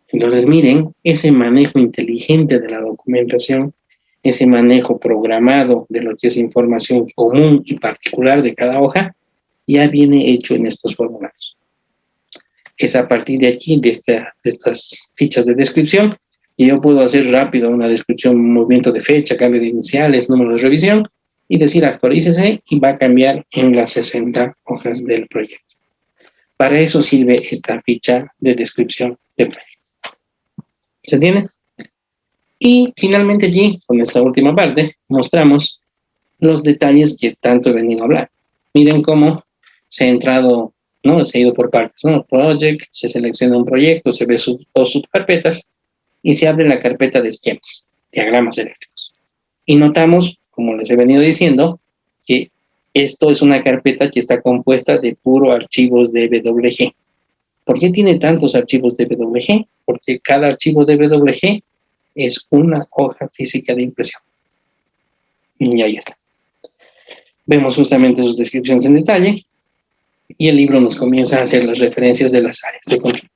Entonces miren, ese manejo inteligente de la documentación, ese manejo programado de lo que es información común y particular de cada hoja, ya viene hecho en estos formularios. Es a partir de aquí, de estas fichas de descripción, que yo puedo hacer rápido una descripción, movimiento de fecha, cambio de iniciales, número de revisión, y decir actualícese y va a cambiar en las 60 hojas del proyecto. Para eso sirve esta ficha de descripción del proyecto. ¿Se entiende? Y finalmente allí, con esta última parte, mostramos los detalles que tanto he venido a hablar. Miren cómo se ha entrado, ¿no? Se ha ido por partes, ¿no? Project, se selecciona un proyecto, se ve todas sus carpetas y se abre la carpeta de esquemas, diagramas eléctricos. Y notamos, como les he venido diciendo, que esto es una carpeta que está compuesta de puro archivos DWG. ¿Por qué tiene tantos archivos DWG? Porque cada archivo DWG es una hoja física de impresión. Y ahí está. Vemos justamente sus descripciones en detalle y el libro nos comienza a hacer las referencias de las áreas de control.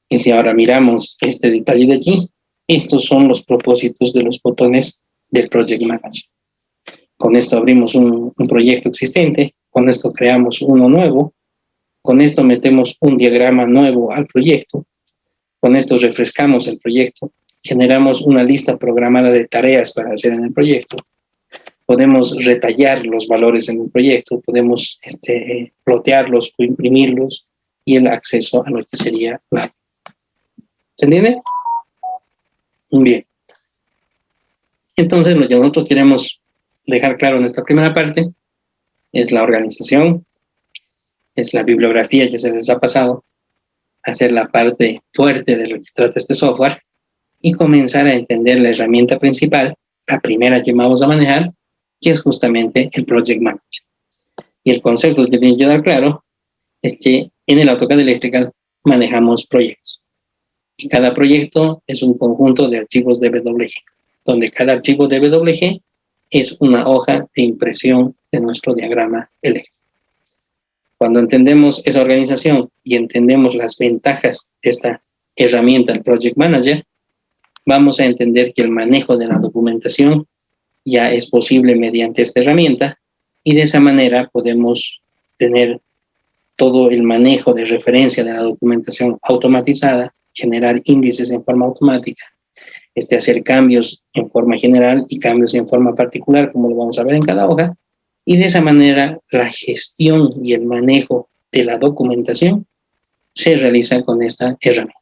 Y si ahora miramos este detalle de aquí, estos son los propósitos de los botones del Project Manager. Con esto abrimos un proyecto existente, con esto creamos uno nuevo, con esto metemos un diagrama nuevo al proyecto, con esto refrescamos el proyecto, generamos una lista programada de tareas para hacer en el proyecto, podemos retallar los valores en el proyecto, podemos plotearlos o imprimirlos y el acceso a lo que sería la... ¿Se entiende? Bien. Entonces, lo que nosotros queremos dejar claro en esta primera parte es la organización, es la bibliografía que se les ha pasado, hacer la parte fuerte de lo que trata este software y comenzar a entender la herramienta principal, la primera que vamos a manejar, que es justamente el Project Manager. Y el concepto que tiene que quedar claro es que en el AutoCAD Electrical manejamos proyectos. Y cada proyecto es un conjunto de archivos DWG, donde cada archivo DWG es una hoja de impresión de nuestro diagrama eléctrico. Cuando entendemos esa organización y entendemos las ventajas de esta herramienta, el Project Manager, vamos a entender que el manejo de la documentación ya es posible mediante esta herramienta y de esa manera podemos tener todo el manejo de referencia de la documentación automatizada, generar índices en forma automática, hacer cambios en forma general y cambios en forma particular, como lo vamos a ver en cada hoja, y de esa manera la gestión y el manejo de la documentación se realiza con esta herramienta.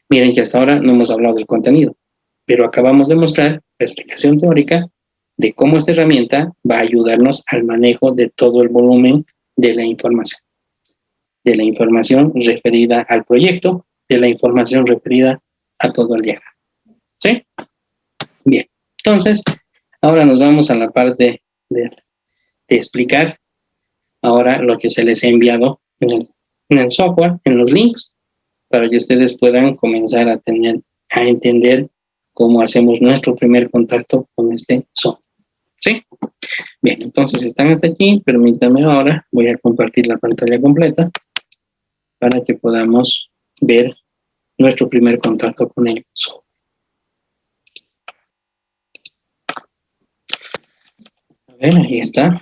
Miren que hasta ahora no hemos hablado del contenido, pero acabamos de mostrar la explicación teórica de cómo esta herramienta va a ayudarnos al manejo de todo el volumen de la información referida al proyecto, de la información referida a todo el diagrama. ¿Sí? Bien, entonces, ahora nos vamos a la parte de explicar ahora lo que se les ha enviado en el software, en los links, para que ustedes puedan comenzar a entender cómo hacemos nuestro primer contacto con este software. ¿Sí? Bien, entonces si están hasta aquí, permítanme ahora, voy a compartir la pantalla completa para que podamos ver nuestro primer contacto con el software. A ver, ahí está.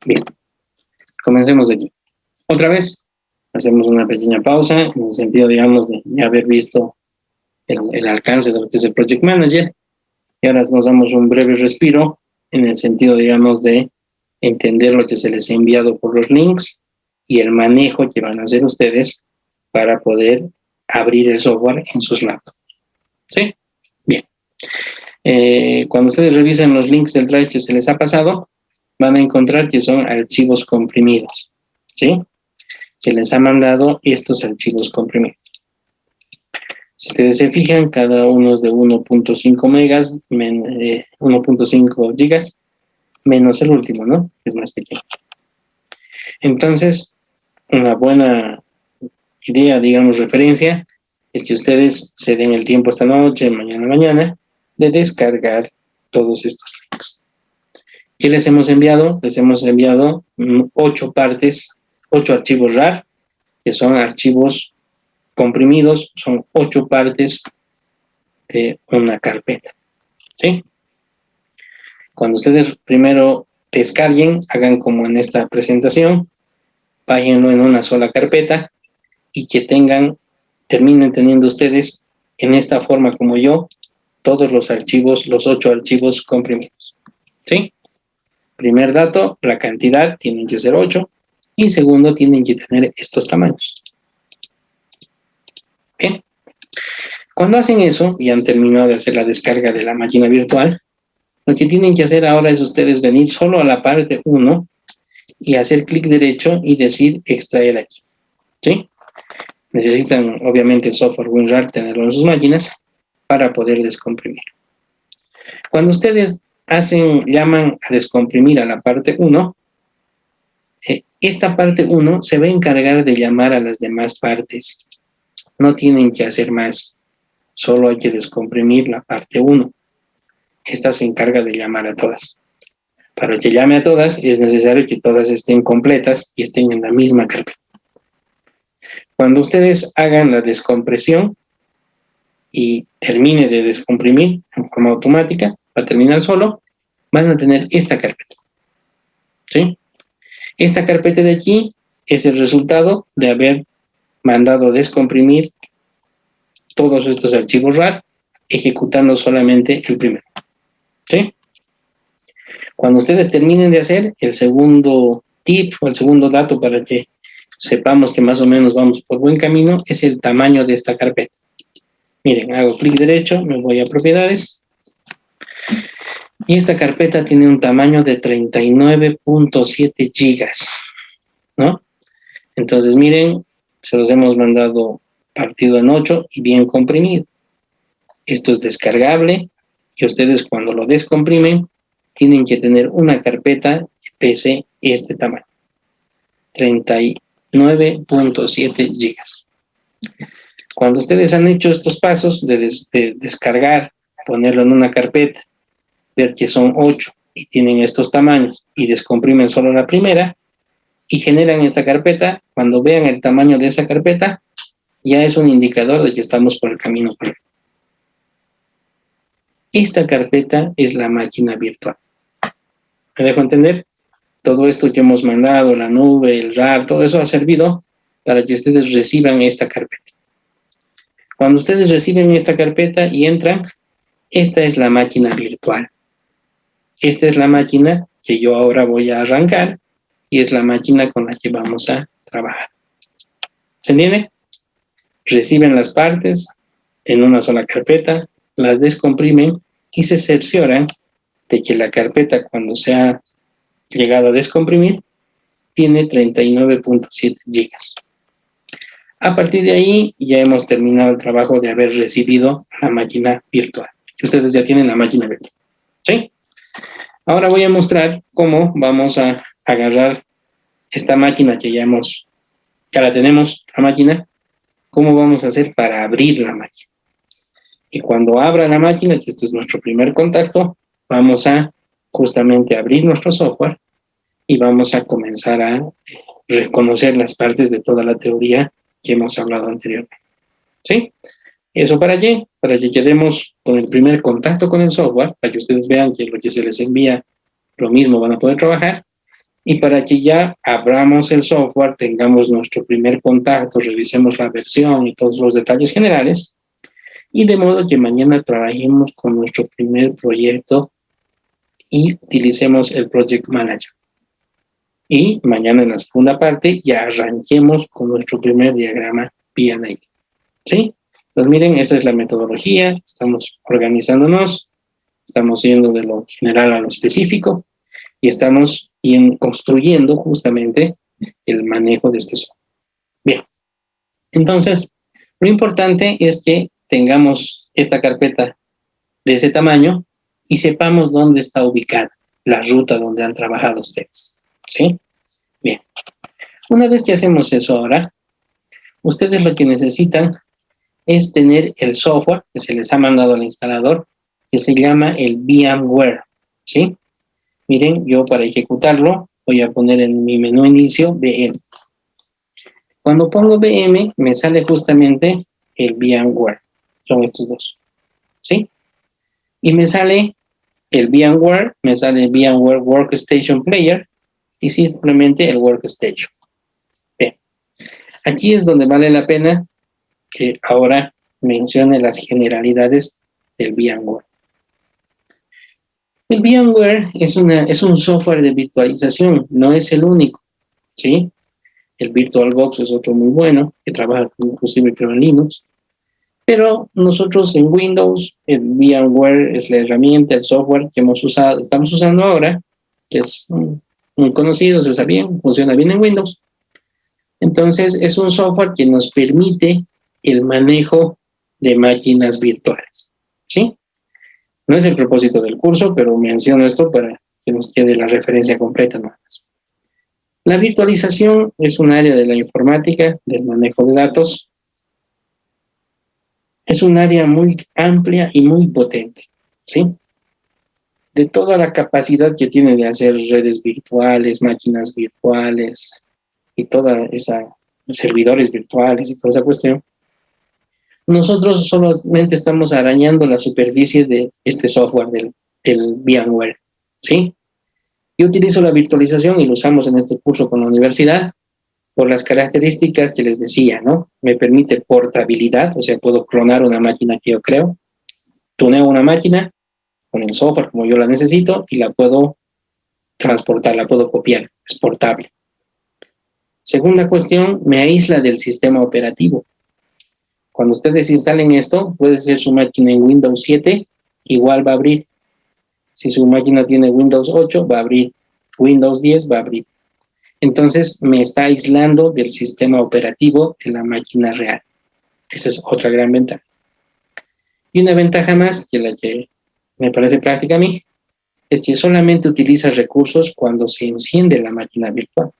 Bien, comencemos de aquí. Otra vez, hacemos una pequeña pausa en el sentido, digamos, de haber visto el alcance de lo que es el Project Manager. Y ahora nos damos un breve respiro en el sentido, digamos, de entender lo que se les ha enviado por los links y el manejo que van a hacer ustedes para poder abrir el software en sus laptops. ¿Sí? Bien. Cuando ustedes revisen los links del drive que se les ha pasado, van a encontrar que son archivos comprimidos. ¿Sí? Se les ha mandado estos archivos comprimidos. Si ustedes se fijan, cada uno es de 1.5 megas, 1.5 gigas, menos el último, ¿no? Que es más pequeño. Entonces, una buena idea, digamos, referencia, es que ustedes se den el tiempo esta noche, mañana, de descargar todos estos links. ¿Qué les hemos enviado? Les hemos enviado 8 partes, 8 archivos RAR, que son archivos comprimidos, son 8 partes de una carpeta, ¿sí? Cuando ustedes primero descarguen, hagan como en esta presentación, váyanlo en una sola carpeta y que terminen teniendo ustedes en esta forma como yo, todos los archivos, los 8 archivos comprimidos, ¿sí? Primer dato, la cantidad tienen que ser 8 y segundo, tienen que tener estos tamaños. Bien. Cuando hacen eso y han terminado de hacer la descarga de la máquina virtual, lo que tienen que hacer ahora es ustedes venir solo a la parte 1 y hacer clic derecho y decir extraer aquí, ¿sí? Necesitan, obviamente, el software WinRAR, tenerlo en sus máquinas para poder descomprimir. Cuando ustedes llaman a descomprimir a la parte 1, esta parte 1 se va a encargar de llamar a las demás partes. No tienen que hacer más, solo hay que descomprimir la parte 1. Esta se encarga de llamar a todas. Para que llame a todas, es necesario que todas estén completas y estén en la misma carpeta. Cuando ustedes hagan la descompresión y termine de descomprimir en forma automática, va a terminar solo, van a tener esta carpeta, ¿sí? Esta carpeta de aquí es el resultado de haber mandado descomprimir todos estos archivos RAR, ejecutando solamente el primero, ¿sí? Cuando ustedes terminen de hacer, el segundo tip o el segundo dato para que sepamos que más o menos vamos por buen camino es el tamaño de esta carpeta. Miren, hago clic derecho, me voy a propiedades y esta carpeta tiene un tamaño de 39.7 gigas, ¿no? Entonces, miren, se los hemos mandado partido en 8 y bien comprimido. Esto es descargable y ustedes cuando lo descomprimen tienen que tener una carpeta que pese este tamaño, 39.7 gigas. Cuando ustedes han hecho estos pasos de descargar, ponerlo en una carpeta, ver que son 8 y tienen estos tamaños y descomprimen solo la primera y generan esta carpeta, cuando vean el tamaño de esa carpeta, ya es un indicador de que estamos por el camino correcto. Esta carpeta es la máquina virtual. ¿Me dejo entender? Todo esto que hemos mandado, la nube, el RAR, todo eso ha servido para que ustedes reciban esta carpeta. Cuando ustedes reciben esta carpeta y entran, esta es la máquina virtual. Esta es la máquina que yo ahora voy a arrancar y es la máquina con la que vamos a trabajar. ¿Se entiende? Reciben las partes en una sola carpeta, las descomprimen y se cercioran de que la carpeta, cuando se ha llegado a descomprimir, tiene 39.7 gigas. A partir de ahí ya hemos terminado el trabajo de haber recibido la máquina virtual. Ustedes ya tienen la máquina virtual, ¿sí? Ahora voy a mostrar cómo vamos a agarrar esta máquina que ya la tenemos, la máquina, cómo vamos a hacer para abrir la máquina. Y cuando abra la máquina, que este es nuestro primer contacto, vamos a justamente abrir nuestro software y vamos a comenzar a reconocer las partes de toda la teoría que hemos hablado anteriormente, ¿sí? ¿Eso para qué? Para que quedemos con el primer contacto con el software, para que ustedes vean que lo que se les envía, lo mismo van a poder trabajar, y para que ya abramos el software, tengamos nuestro primer contacto, revisemos la versión y todos los detalles generales, y de modo que mañana trabajemos con nuestro primer proyecto y utilicemos el Project Manager. Y mañana en la segunda parte ya arranquemos con nuestro primer diagrama P&A. ¿Sí? Pues miren, esa es la metodología, estamos organizándonos, estamos yendo de lo general a lo específico y estamos construyendo justamente el manejo de este software. Bien, entonces, lo importante es que tengamos esta carpeta de ese tamaño y sepamos dónde está ubicada la ruta donde han trabajado ustedes. ¿Sí? Bien. Una vez que hacemos eso ahora, ustedes lo que necesitan es tener el software que se les ha mandado al instalador, que se llama el VMware. ¿Sí? Miren, yo para ejecutarlo voy a poner en mi menú inicio VM. Cuando pongo VM, me sale justamente el VMware. Son estos dos. ¿Sí? Y me sale el VMware, me sale el VMware Workstation Player y simplemente el Workstation. Bien. Aquí es donde vale la pena que ahora mencione las generalidades del VMware. El VMware es un software de virtualización, no es el único, ¿sí? El VirtualBox es otro muy bueno, que trabaja inclusive creo en Linux. Pero nosotros en Windows, el VMware es la herramienta, el software que estamos usando ahora, que es muy conocido, se usa bien, funciona bien en Windows. Entonces, es un software que nos permite el manejo de máquinas virtuales, ¿sí? No es el propósito del curso, pero menciono esto para que nos quede la referencia completa nada más. La virtualización es un área de la informática, del manejo de datos. Es un área muy amplia y muy potente, ¿sí? De toda la capacidad que tiene de hacer redes virtuales, máquinas virtuales y toda esa servidores virtuales y toda esa cuestión, nosotros solamente estamos arañando la superficie de este software del VMware, ¿sí? Yo utilizo la virtualización y lo usamos en este curso con la universidad por las características que les decía, ¿no? Me permite portabilidad, o sea, puedo clonar una máquina que yo creo, tuneo una máquina con el software como yo la necesito y la puedo transportar, la puedo copiar, es portable. Segunda cuestión, me aísla del sistema operativo. Cuando ustedes instalen esto, puede ser su máquina en Windows 7, igual va a abrir. Si su máquina tiene Windows 8, va a abrir. Windows 10 va a abrir. Entonces, me está aislando del sistema operativo de la máquina real. Esa es otra gran ventaja. Y una ventaja más, que la que me parece práctica a mí, es que solamente utiliza recursos cuando se enciende la máquina virtual.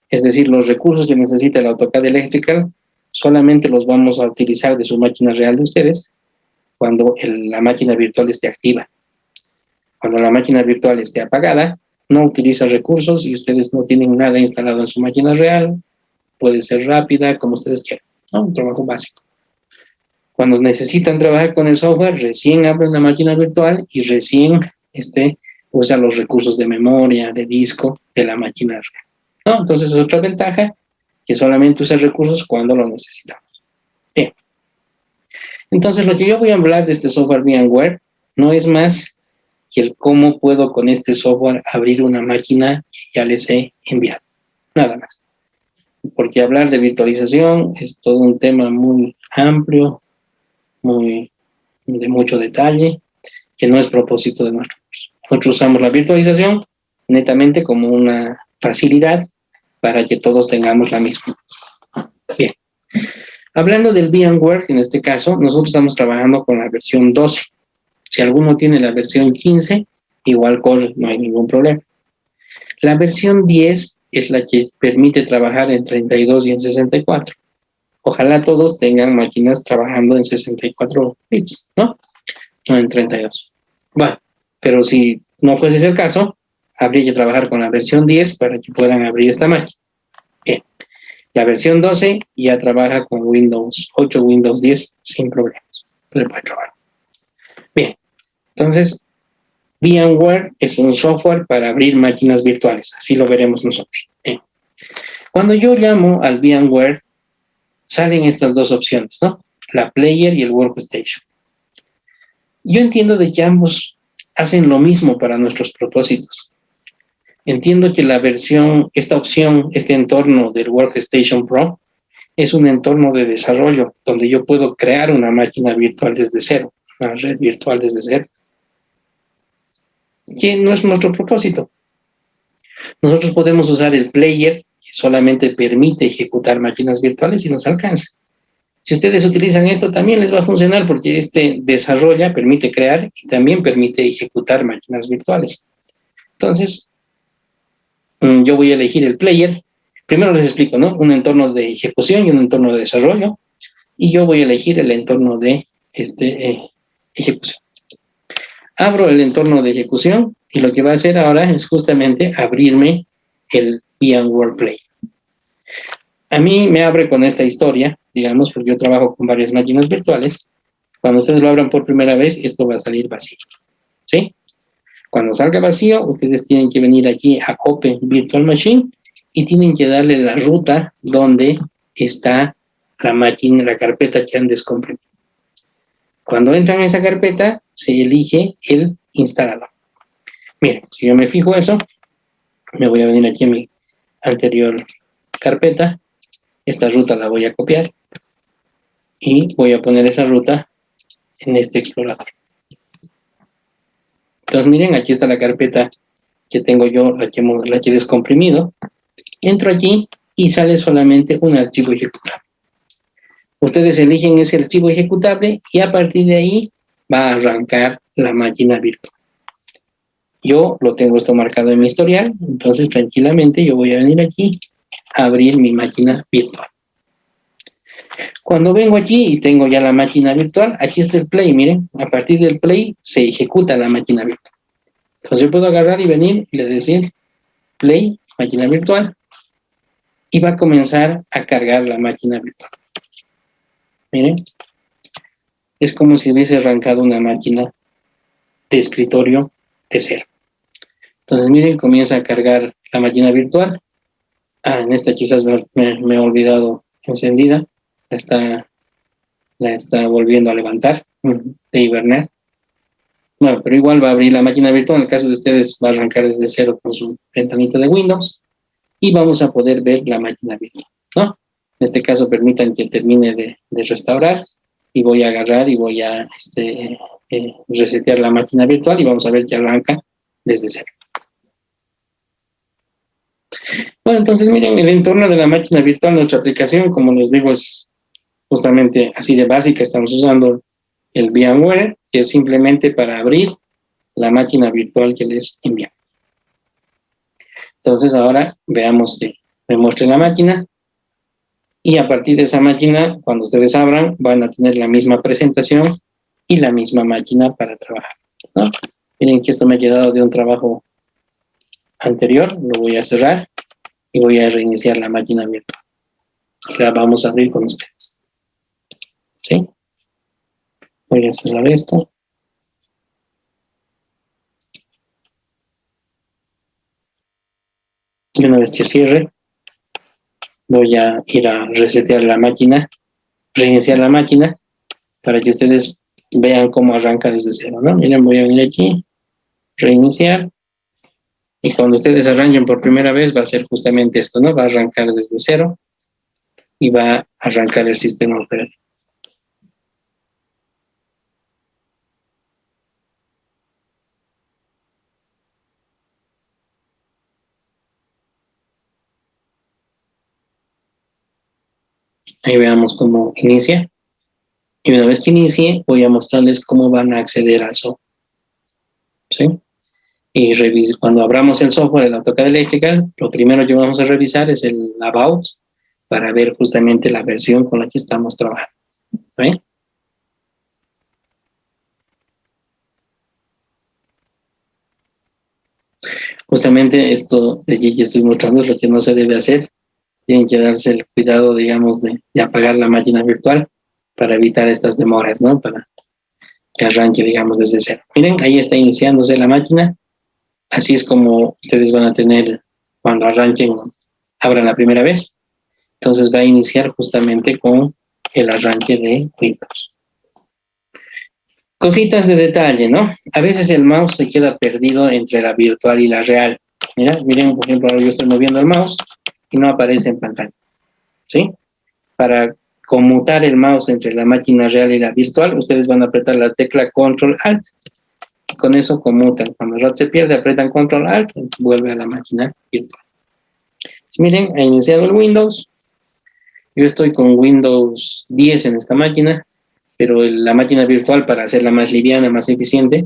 Es decir, los recursos que necesita el AutoCAD Electrical solamente los vamos a utilizar de su máquina real de ustedes cuando la máquina virtual esté activa. Cuando la máquina virtual esté apagada, no utiliza recursos y ustedes no tienen nada instalado en su máquina real. Puede ser rápida, como ustedes quieran, ¿no? Un trabajo básico. Cuando necesitan trabajar con el software, recién abren la máquina virtual y recién usa los recursos de memoria, de disco, de la máquina real, ¿no? Entonces es otra ventaja, que solamente usa recursos cuando lo necesitamos. Bien. Entonces lo que yo voy a hablar de este software VMware no es más que el cómo puedo con este software abrir una máquina que ya les he enviado. Nada más. Porque hablar de virtualización es todo un tema muy amplio, de mucho detalle, que no es propósito de nuestro curso. Nosotros usamos la virtualización netamente como una facilidad para que todos tengamos la misma. Bien. Hablando del VMware, en este caso, nosotros estamos trabajando con la versión 12. Si alguno tiene la versión 15, igual corre, no hay ningún problema. La versión 10 es la que permite trabajar en 32 y en 64. Ojalá todos tengan máquinas trabajando en 64 bits, ¿no? No en 32. Bueno, pero si no fuese ese el caso, habría que trabajar con la versión 10 para que puedan abrir esta máquina. Bien. La versión 12 ya trabaja con Windows 8, Windows 10 sin problemas. Le puede trabajar. Bien. Entonces, VMware es un software para abrir máquinas virtuales. Así lo veremos nosotros. Bien. Cuando yo llamo al VMware, salen estas dos opciones, ¿no? La Player y el Workstation. Yo entiendo de que ambos hacen lo mismo para nuestros propósitos. Entiendo que esta opción, este entorno del Workstation Pro, es un entorno de desarrollo donde yo puedo crear una máquina virtual desde cero, una red virtual desde cero, que no es nuestro propósito. Nosotros podemos usar el Player, que solamente permite ejecutar máquinas virtuales y nos alcanza. Si ustedes utilizan esto, también les va a funcionar porque este desarrolla, permite crear y también permite ejecutar máquinas virtuales. Entonces, yo voy a elegir el player. Primero les explico, ¿no? Un entorno de ejecución y un entorno de desarrollo. Y yo voy a elegir el entorno de ejecución. Abro el entorno de ejecución y lo que va a hacer ahora es justamente abrirme el VMware Play. A mí me abre con esta historia, digamos, porque yo trabajo con varias máquinas virtuales. Cuando ustedes lo abran por primera vez, esto va a salir vacío, ¿sí? Cuando salga vacío, ustedes tienen que venir aquí a Open Virtual Machine y tienen que darle la ruta donde está la máquina, la carpeta que han descomprimido. Cuando entran en esa carpeta, se elige el instalador. Miren, si yo me fijo eso, me voy a venir aquí a mi anterior carpeta. Esta ruta la voy a copiar y voy a poner esa ruta en este explorador. Entonces, miren, aquí está la carpeta que tengo yo, la que he descomprimido. Entro aquí y sale solamente un archivo ejecutable. Ustedes eligen ese archivo ejecutable y a partir de ahí va a arrancar la máquina virtual. Yo lo tengo esto marcado en mi historial, entonces tranquilamente yo voy a venir aquí a abrir mi máquina virtual. Cuando vengo aquí y tengo ya la máquina virtual, aquí está el play, miren, a partir del play se ejecuta la máquina virtual. Entonces yo puedo agarrar y venir y le decir play, máquina virtual, y va a comenzar a cargar la máquina virtual. Miren, es como si hubiese arrancado una máquina de escritorio de cero. Entonces miren, comienza a cargar la máquina virtual. En esta quizás me he olvidado encendida. La está volviendo a levantar de hibernar. Bueno, pero igual va a abrir la máquina virtual. En el caso de ustedes va a arrancar desde cero con su ventanita de Windows y vamos a poder ver la máquina virtual, ¿no? En este caso permitan que termine de restaurar y voy a agarrar y voy a resetear la máquina virtual y vamos a ver que arranca desde cero. Bueno, entonces miren, el entorno de la máquina virtual, nuestra aplicación, como les digo, es justamente así de básica. Estamos usando el VMware, que es simplemente para abrir la máquina virtual que les enviamos. Entonces ahora veamos que me muestre la máquina y a partir de esa máquina, cuando ustedes abran, van a tener la misma presentación y la misma máquina para trabajar, ¿no? Miren que esto me ha quedado de un trabajo anterior, lo voy a cerrar y voy a reiniciar la máquina virtual. La vamos a abrir con ustedes. ¿Sí? Voy a cerrar esto. Y una vez que cierre, voy a ir a resetear la máquina, reiniciar la máquina, para que ustedes vean cómo arranca desde cero, ¿no? Miren, voy a venir aquí, reiniciar, y cuando ustedes arranquen por primera vez va a ser justamente esto, ¿no? Va a arrancar desde cero y va a arrancar el sistema operativo. Ahí veamos cómo inicia. Y una vez que inicie, voy a mostrarles cómo van a acceder al software. ¿Sí? Y cuando abramos el software en AutoCAD Electrical, lo primero que vamos a revisar es el About para ver justamente la versión con la que estamos trabajando. ¿Sí? Justamente esto de que estoy mostrando es lo que no se debe hacer. Tienen que darse el cuidado, digamos, de apagar la máquina virtual para evitar estas demoras, ¿no? Para que arranque, digamos, desde cero. Miren, ahí está iniciándose la máquina. Así es como ustedes van a tener cuando arranquen, abran la primera vez. Entonces va a iniciar justamente con el arranque de Windows. Cositas de detalle, ¿no? A veces el mouse se queda perdido entre la virtual y la real. Mira, miren, por ejemplo, ahora yo estoy moviendo el mouse y no aparece en pantalla. ¿Sí? Para conmutar el mouse entre la máquina real y la virtual, ustedes van a apretar la tecla Control Alt. Y con eso conmutan. Cuando el rato se pierde, apretan Control Alt y vuelve a la máquina virtual. Miren, ha iniciado el Windows. Yo estoy con Windows 10 en esta máquina, pero la máquina virtual, para hacerla más liviana, más eficiente,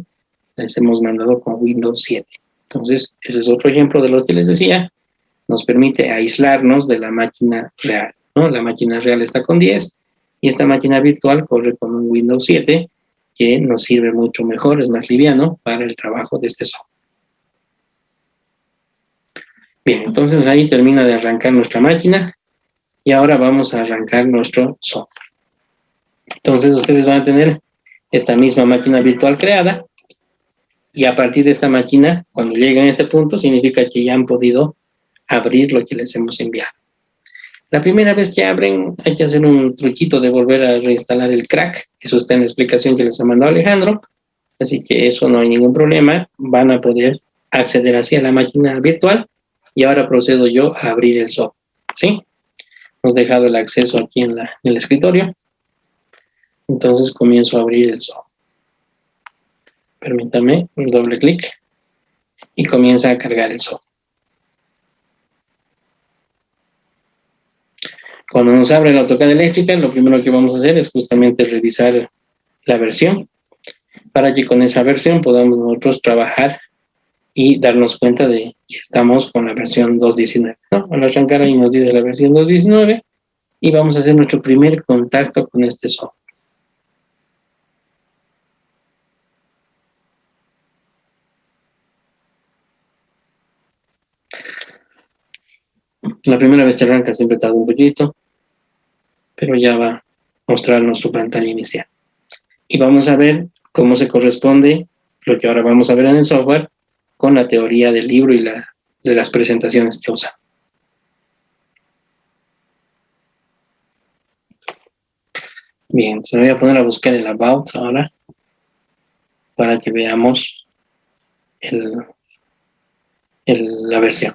les hemos mandado con Windows 7. Entonces, ese es otro ejemplo de los que les decía. Nos permite aislarnos de la máquina real, ¿no? La máquina real está con 10 y esta máquina virtual corre con un Windows 7 que nos sirve mucho mejor, es más liviano para el trabajo de este software. Bien, entonces ahí termina de arrancar nuestra máquina y ahora vamos a arrancar nuestro software. Entonces ustedes van a tener esta misma máquina virtual creada y a partir de esta máquina, cuando lleguen a este punto, significa que ya han podido abrir lo que les hemos enviado. La primera vez que abren hay que hacer un truquito de volver a reinstalar el crack. Eso está en la explicación que les ha mandado Alejandro. Así que eso no hay ningún problema. Van a poder acceder así a la máquina virtual. Y ahora procedo yo a abrir el software. ¿Sí? Hemos dejado el acceso aquí en el escritorio. Entonces comienzo a abrir el software. Permítame un doble clic. Y comienza a cargar el software. Cuando nos abre la AutoCAD eléctrica, lo primero que vamos a hacer es justamente revisar la versión, para que con esa versión podamos nosotros trabajar y darnos cuenta de que estamos con la versión 2.19, ¿no? Al arrancar ahí nos dice la versión 2.19 y vamos a hacer nuestro primer contacto con este software. La primera vez que arranca siempre tarda un poquito, pero ya va a mostrarnos su pantalla inicial. Y vamos a ver cómo se corresponde lo que ahora vamos a ver en el software con la teoría del libro y de las presentaciones que usa. Bien, entonces me voy a poner a buscar el About ahora para que veamos la versión.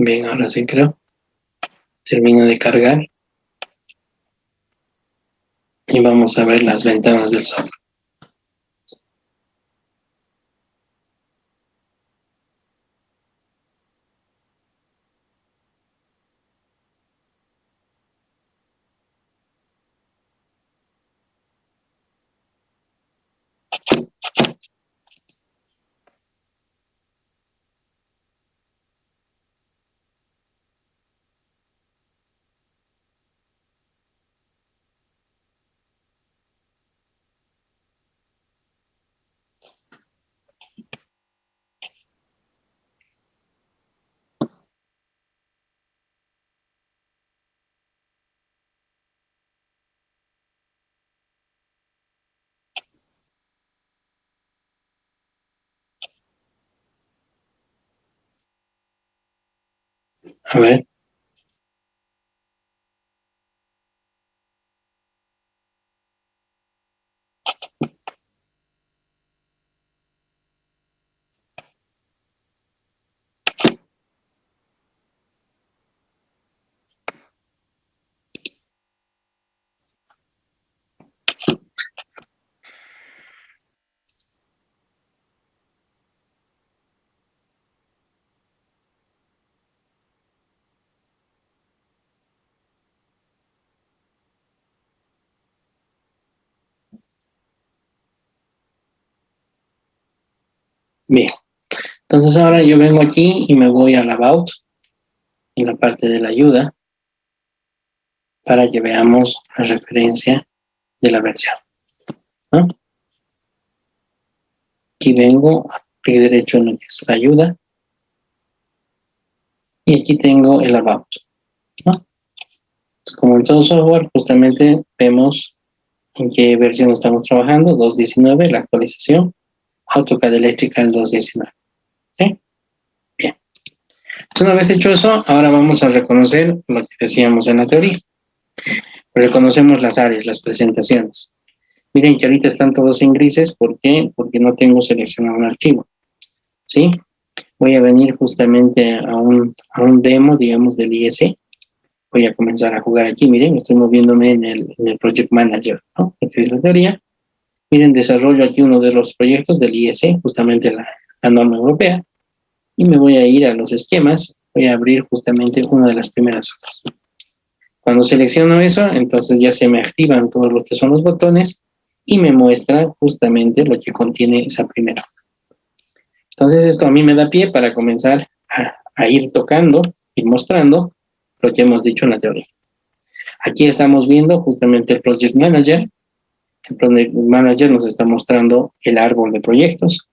Bien, ahora sí creo. Termina de cargar. Y vamos a ver las ventanas del software. A ver. Bien. Entonces ahora yo vengo aquí y me voy al About, en la parte de la ayuda, para que veamos la referencia de la versión, ¿no? Aquí vengo a clic derecho en lo que es la ayuda. Y aquí tengo el About, ¿no? Como en todo software, justamente vemos en qué versión estamos trabajando, 2.19, la actualización, AutoCAD Electrical 2.19. ¿Sí? Bien. Entonces, una vez hecho eso, ahora vamos a reconocer lo que decíamos en la teoría. Reconocemos las áreas, las presentaciones. Miren que ahorita están todos en grises. ¿Por qué? Porque no tengo seleccionado un archivo. ¿Sí? Voy a venir justamente a un demo, digamos, del IS. Voy a comenzar a jugar aquí. Miren, estoy moviéndome en el Project Manager, ¿no? Esta es la teoría. Miren, desarrollo aquí uno de los proyectos del IS, justamente la norma europea. Y me voy a ir a los esquemas. Voy a abrir justamente una de las primeras hojas. Cuando selecciono eso, entonces ya se me activan todos los que son los botones y me muestra justamente lo que contiene esa primera hoja. Entonces esto a mí me da pie para comenzar a ir tocando y mostrando lo que hemos dicho en la teoría. Aquí estamos viendo justamente el Project Manager. El Project Manager nos está mostrando el árbol de proyectos.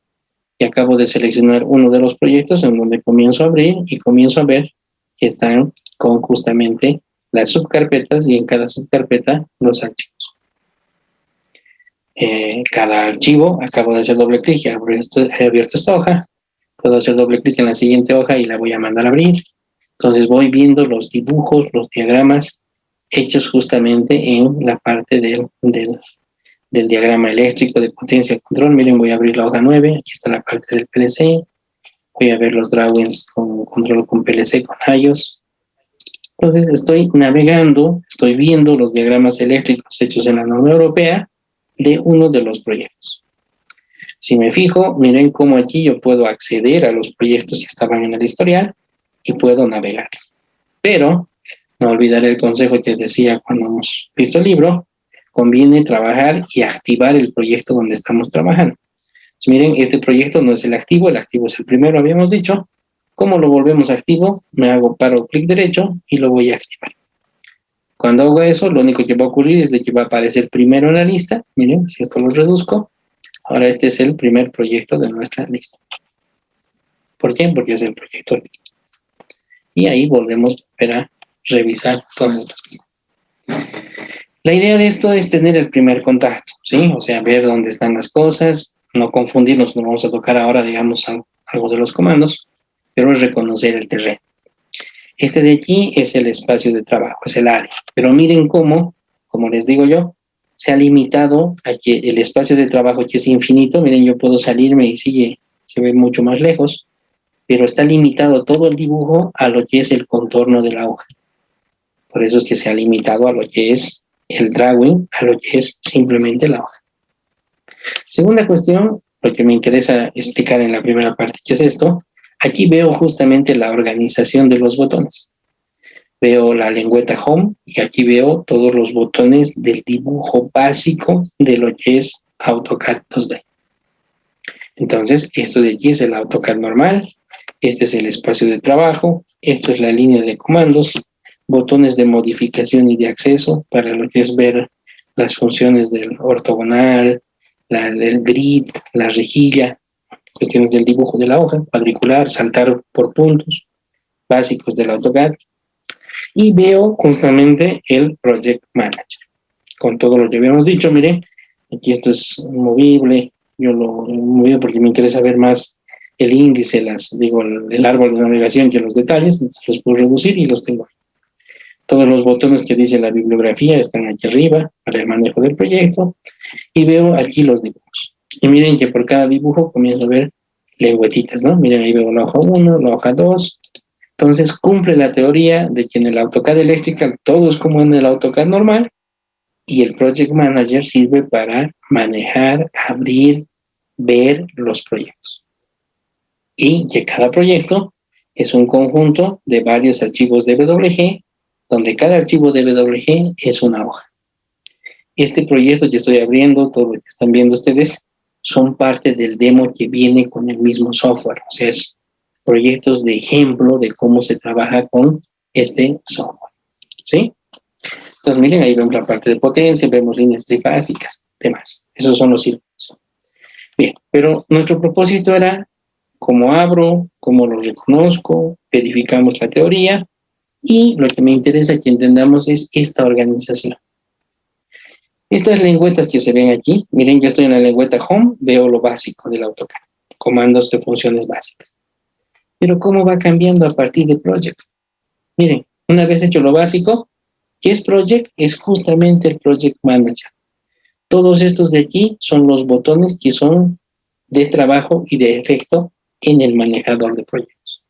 Y acabo de seleccionar uno de los proyectos en donde comienzo a abrir y comienzo a ver que están con justamente las subcarpetas y en cada subcarpeta los archivos. Cada archivo, acabo de hacer doble clic y he abierto esta hoja. Puedo hacer doble clic en la siguiente hoja y la voy a mandar a abrir. Entonces voy viendo los dibujos, los diagramas hechos justamente en la parte del diagrama eléctrico de potencia de control. Miren, voy a abrir la hoja 9, aquí está la parte del PLC. Voy a ver los drawings con control con PLC, con iOS. Entonces estoy navegando, estoy viendo los diagramas eléctricos hechos en la norma europea de uno de los proyectos. Si me fijo, miren cómo aquí yo puedo acceder a los proyectos que estaban en el historial y puedo navegar. Pero no olvidaré el consejo que decía cuando hemos visto el libro, conviene trabajar y activar el proyecto donde estamos trabajando. Entonces, miren, este proyecto no es el activo es el primero, habíamos dicho. ¿Cómo lo volvemos activo? Me hago paro clic derecho y lo voy a activar. Cuando hago eso, lo único que va a ocurrir es de que va a aparecer primero en la lista. Miren, si esto lo reduzco, ahora este es el primer proyecto de nuestra lista. ¿Por qué? Porque es el proyecto activo. Y ahí volvemos a revisar todas estas cosas. La idea de esto es tener el primer contacto, ¿sí? O sea, ver dónde están las cosas, no confundirnos, no vamos a tocar ahora, digamos, algo de los comandos, pero es reconocer el terreno. Este de aquí es el espacio de trabajo, es el área. Pero miren cómo, como les digo yo, se ha limitado a que el espacio de trabajo, que es infinito, miren, yo puedo salirme y se ve mucho más lejos, pero está limitado todo el dibujo a lo que es el contorno de la hoja. Por eso es que se ha limitado a lo que es el drawing, a lo que es simplemente la hoja. Segunda cuestión, lo que me interesa explicar en la primera parte, que es esto. Aquí veo justamente la organización de los botones. Veo la lengüeta Home y aquí veo todos los botones del dibujo básico de lo que es AutoCAD 2D. Entonces, esto de aquí es el AutoCAD normal, este es el espacio de trabajo, esto es la línea de comandos, botones de modificación y de acceso para lo que es ver las funciones del ortogonal, el grid, la rejilla, cuestiones del dibujo de la hoja, cuadricular, saltar por puntos básicos del AutoCAD. Y veo justamente el Project Manager. Con todo lo que habíamos dicho, miren, aquí esto es movible, yo lo he movido porque me interesa ver más el índice, el árbol de navegación que los detalles, entonces los puedo reducir y los tengo. Todos los botones que dice la bibliografía están aquí arriba para el manejo del proyecto y veo aquí los dibujos. Y miren que por cada dibujo comienzo a ver lengüetitas, ¿no? Miren, ahí veo la hoja 1, la hoja 2. Entonces cumple la teoría de que en el AutoCAD Electrical todo es como en el AutoCAD normal y el Project Manager sirve para manejar, abrir, ver los proyectos. Y que cada proyecto es un conjunto de varios archivos DWG, donde cada archivo DWG es una hoja. Este proyecto que estoy abriendo, todo lo que están viendo ustedes, son parte del demo que viene con el mismo software. O sea, es proyectos de ejemplo de cómo se trabaja con este software. ¿Sí? Entonces, miren, ahí vemos la parte de potencia, vemos líneas trifásicas, demás. Esos son los círculos. Bien, pero nuestro propósito era cómo abro, cómo los reconozco, verificamos la teoría y lo que me interesa que entendamos es esta organización. Estas lengüetas que se ven aquí, miren, yo estoy en la lengüeta Home, veo lo básico del AutoCAD, comandos de funciones básicas. Pero ¿cómo va cambiando a partir de Project? Miren, una vez hecho lo básico, ¿qué es Project? Es justamente el Project Manager. Todos estos de aquí son los botones que son de trabajo y de efecto en el manejador de proyectos.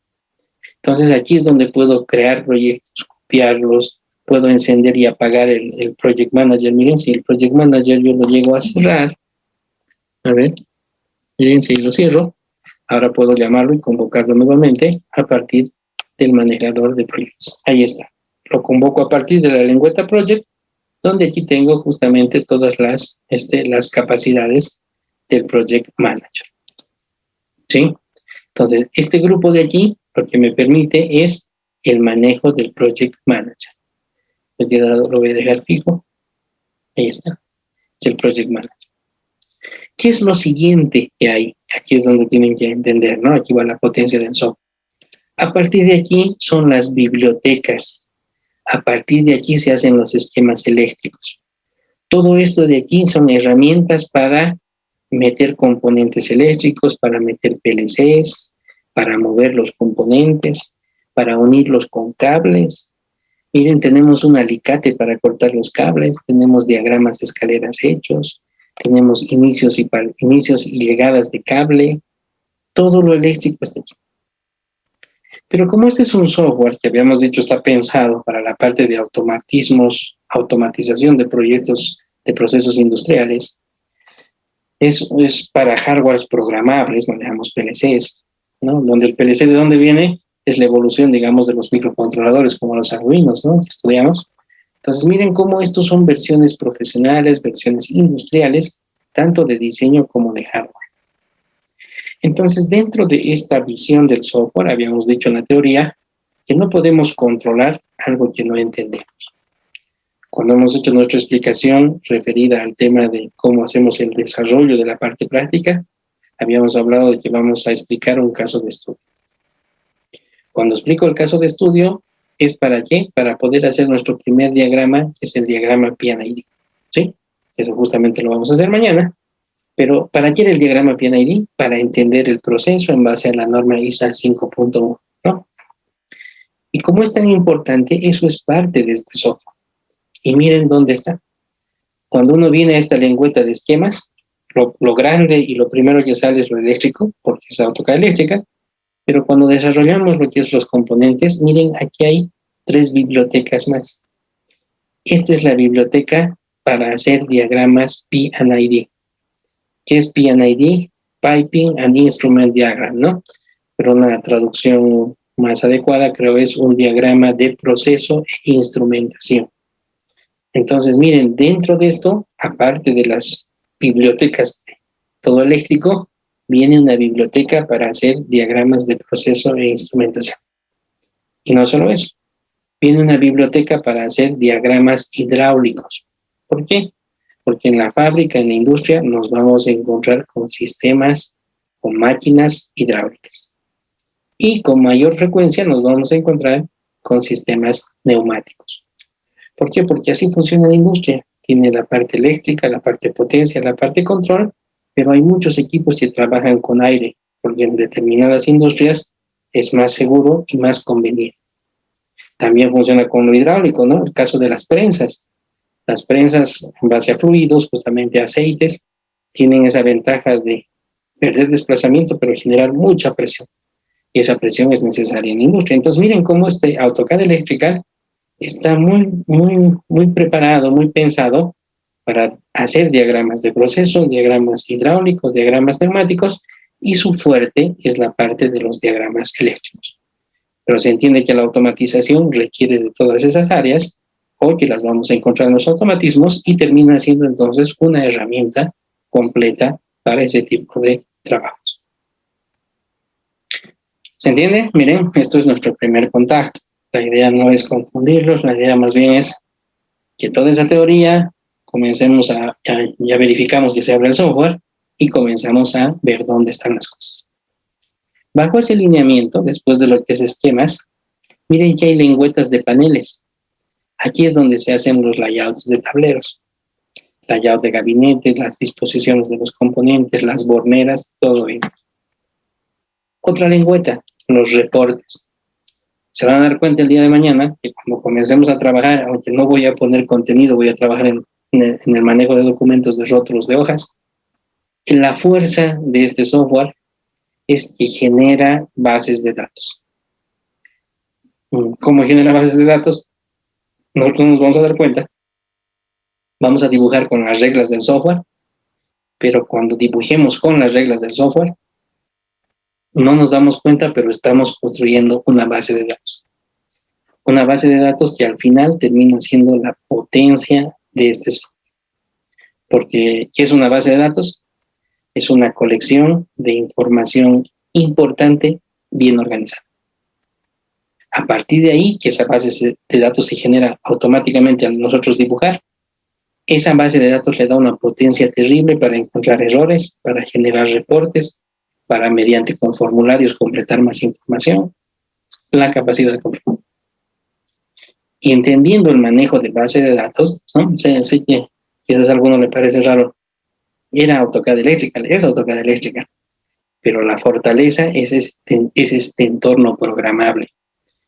Entonces aquí es donde puedo crear proyectos, copiarlos, puedo encender y apagar el Project Manager. Miren, si el Project Manager yo lo llego a cerrar, a ver, miren, si lo cierro, ahora puedo llamarlo y convocarlo nuevamente a partir del manejador de proyectos. Ahí está. Lo convoco a partir de la lengüeta Project, donde aquí tengo justamente todas las capacidades del Project Manager. ¿Sí? Entonces, este grupo de aquí, lo que me permite es el manejo del Project Manager. Lo voy a dejar fijo. Ahí está. Es el Project Manager. ¿Qué es lo siguiente que hay? Aquí es donde tienen que entender, ¿no? Aquí va la potencia del software. A partir de aquí son las bibliotecas. A partir de aquí se hacen los esquemas eléctricos. Todo esto de aquí son herramientas para meter componentes eléctricos, para meter PLCs, para mover los componentes, para unirlos con cables. Miren, tenemos un alicate para cortar los cables, tenemos diagramas de escaleras hechos, tenemos inicios y llegadas de cable, todo lo eléctrico está aquí. Pero como este es un software que habíamos dicho está pensado para la parte de automatismos, automatización de proyectos, de procesos industriales, es para hardwares programables, manejamos PLCs, ¿no? Donde el PLC, ¿de dónde viene? Es la evolución, digamos, de los microcontroladores, como los Arduinos, ¿no? Que estudiamos. Entonces, miren cómo estos son versiones profesionales, versiones industriales, tanto de diseño como de hardware. Entonces, dentro de esta visión del software, habíamos dicho en la teoría que no podemos controlar algo que no entendemos. Cuando hemos hecho nuestra explicación referida al tema de cómo hacemos el desarrollo de la parte práctica, habíamos hablado de que vamos a explicar un caso de estudio. Cuando explico el caso de estudio, ¿es para qué? Para poder hacer nuestro primer diagrama, que es el diagrama PNID. ¿Sí? Eso justamente lo vamos a hacer mañana. Pero ¿para qué era el diagrama PNID? Para entender el proceso en base a la norma ISA 5.1, ¿no? Y como es tan importante, eso es parte de este software. Y miren dónde está. Cuando uno viene a esta lengüeta de esquemas, lo grande y lo primero que sale es lo eléctrico, porque es AutoCAD eléctrica, pero cuando desarrollamos lo que es los componentes, miren, aquí hay 3 bibliotecas más. Esta es la biblioteca para hacer diagramas P&ID. ¿Qué es P&ID? Piping and Instrument Diagram, ¿no? Pero una traducción más adecuada creo es un diagrama de proceso e instrumentación. Entonces, miren, dentro de esto, aparte de las bibliotecas de todo eléctrico, viene una biblioteca para hacer diagramas de proceso e instrumentación. Y no solo eso, viene una biblioteca para hacer diagramas hidráulicos. ¿Por qué? Porque en la fábrica, en la industria, nos vamos a encontrar con sistemas, con máquinas hidráulicas. Y con mayor frecuencia nos vamos a encontrar con sistemas neumáticos. ¿Por qué? Porque así funciona la industria. Tiene la parte eléctrica, la parte potencia, la parte control, pero hay muchos equipos que trabajan con aire, porque en determinadas industrias es más seguro y más conveniente. También funciona con lo hidráulico, ¿no? El caso de las prensas. Las prensas en base a fluidos, justamente aceites, tienen esa ventaja de perder desplazamiento, pero generar mucha presión. Y esa presión es necesaria en la industria. Entonces, miren cómo este AutoCAD Electrical está muy preparado, muy pensado para hacer diagramas de proceso, diagramas hidráulicos, diagramas neumáticos, y su fuerte es la parte de los diagramas eléctricos. Pero se entiende que la automatización requiere de todas esas áreas, o que las vamos a encontrar en los automatismos, y termina siendo entonces una herramienta completa para ese tipo de trabajos. ¿Se entiende? Miren, esto es nuestro primer contacto. La idea no es confundirlos, la idea más bien es que toda esa teoría comencemos ya verificamos que se abre el software y comenzamos a ver dónde están las cosas. Bajo ese lineamiento, después de lo que es esquemas, miren que hay lengüetas de paneles. Aquí es donde se hacen los layouts de tableros, layout de gabinetes, las disposiciones de los componentes, las borneras, todo ello. Otra lengüeta, los reportes. Se van a dar cuenta el día de mañana que cuando comencemos a trabajar, aunque no voy a poner contenido, voy a trabajar en en el manejo de documentos de rótulos de hojas. La fuerza de este software es que genera bases de datos. ¿Cómo genera bases de datos? Nosotros nos vamos a dar cuenta. Vamos a dibujar con las reglas del software, pero cuando dibujemos con las reglas del software, no nos damos cuenta, pero estamos construyendo una base de datos. Una base de datos que al final termina siendo la potencia de este software. Porque, ¿qué es una base de datos? Es una colección de información importante, bien organizada. A partir de ahí, que esa base de datos se genera automáticamente al nosotros dibujar, esa base de datos le da una potencia terrible para encontrar errores, para generar reportes, para mediante con formularios completar más información, la capacidad de completar. Y entendiendo el manejo de base de datos, ¿no? Sé que quizás a alguno le parece raro, era AutoCAD eléctrica, es AutoCAD eléctrica, pero la fortaleza es este entorno programable,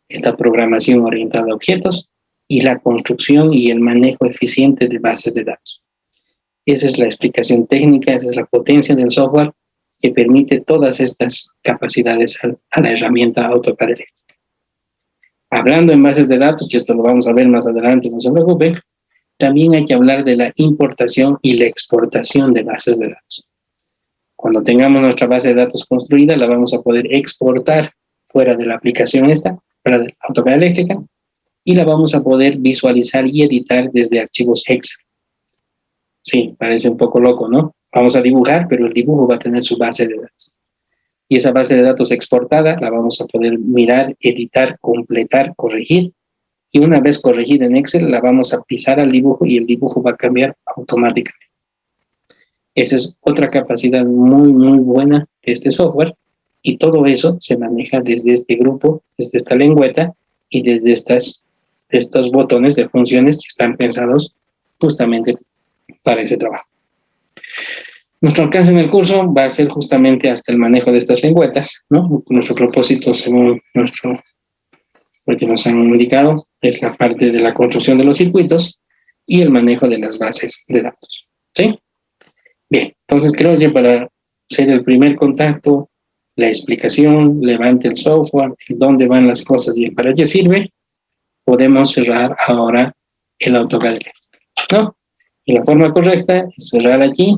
esta programación orientada a objetos y la construcción y el manejo eficiente de bases de datos. Esa es la explicación técnica, esa es la potencia del software que permite todas estas capacidades a la herramienta AutoCAD eléctrica. Hablando en bases de datos, y esto lo vamos a ver más adelante, no se preocupe, también hay que hablar de la importación y la exportación de bases de datos. Cuando tengamos nuestra base de datos construida, la vamos a poder exportar fuera de la aplicación esta, fuera de AutoCAD eléctrica, y la vamos a poder visualizar y editar desde archivos Excel. Sí, parece un poco loco, ¿no? Vamos a dibujar, pero el dibujo va a tener su base de datos. Y esa base de datos exportada la vamos a poder mirar, editar, completar, corregir. Y una vez corregida en Excel, la vamos a pisar al dibujo y el dibujo va a cambiar automáticamente. Esa es otra capacidad muy, muy buena de este software. Y todo eso se maneja desde este grupo, desde esta lengüeta y desde estos botones de funciones que están pensados justamente para ese trabajo. Nuestro alcance en el curso va a ser justamente hasta el manejo de estas lengüetas, ¿no? Nuestro propósito, según lo que nos han indicado, es la parte de la construcción de los circuitos y el manejo de las bases de datos. ¿Sí? Bien, entonces creo que para hacer el primer contacto, la explicación, levante el software, dónde van las cosas y para qué sirve, podemos cerrar ahora el AutoCAD, ¿no? Y la forma correcta es cerrar aquí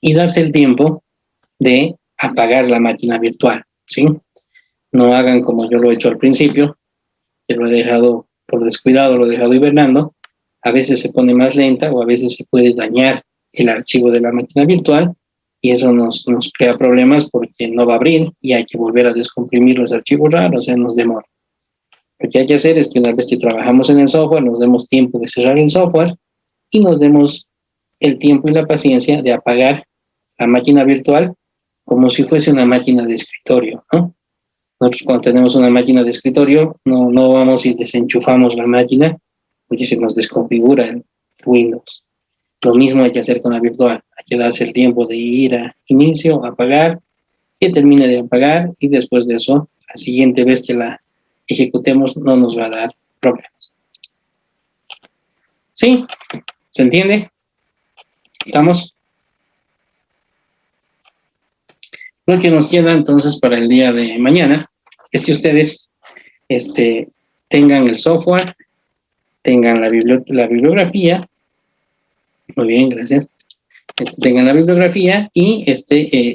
y darse el tiempo de apagar la máquina virtual, ¿sí? No hagan como yo lo he hecho al principio, que lo he dejado por descuidado, lo he dejado hibernando. A veces se pone más lenta o a veces se puede dañar el archivo de la máquina virtual y eso nos crea problemas porque no va a abrir y hay que volver a descomprimir los archivos raros, o sea, nos demora. Lo que hay que hacer es que una vez que trabajamos en el software, nos demos tiempo de cerrar el software y nos demos el tiempo y la paciencia de apagar la máquina virtual como si fuese una máquina de escritorio, ¿no? Nosotros cuando tenemos una máquina de escritorio, no vamos y desenchufamos la máquina porque se nos desconfigura el Windows. Lo mismo hay que hacer con la virtual. Hay que darse el tiempo de ir a inicio, apagar, que termine de apagar y después de eso, la siguiente vez que la ejecutemos no nos va a dar problemas. ¿Sí? ¿Se entiende? ¿Estamos? Lo que nos queda entonces para el día de mañana es que ustedes tengan el software, tengan la bibliografía, muy bien, gracias, tengan la bibliografía y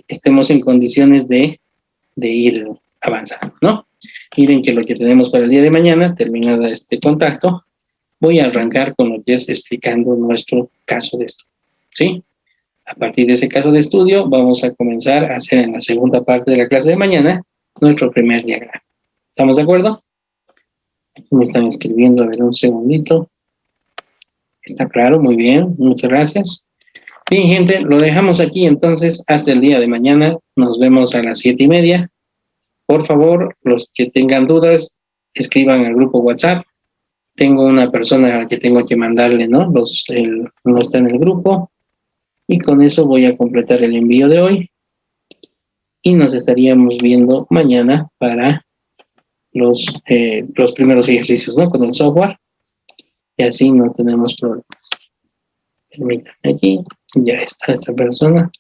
estemos en condiciones de ir avanzando, ¿no? Miren que lo que tenemos para el día de mañana, terminada este contacto, voy a arrancar con lo que es explicando nuestro caso de estudio, ¿sí? A partir de ese caso de estudio, vamos a comenzar a hacer en la segunda parte de la clase de mañana nuestro primer diagrama. ¿Estamos de acuerdo? Aquí me están escribiendo, a ver un segundito. Está claro, muy bien, muchas gracias. Bien, gente, lo dejamos aquí entonces hasta el día de mañana. Nos vemos a las 7:30. Por favor, los que tengan dudas, escriban al grupo WhatsApp. Tengo una persona a la que tengo que mandarle, ¿no? No está en el grupo. Y con eso voy a completar el envío de hoy. Y nos estaríamos viendo mañana para los primeros ejercicios, ¿no? Con el software. Y así no tenemos problemas. Permítame aquí. Ya está esta persona.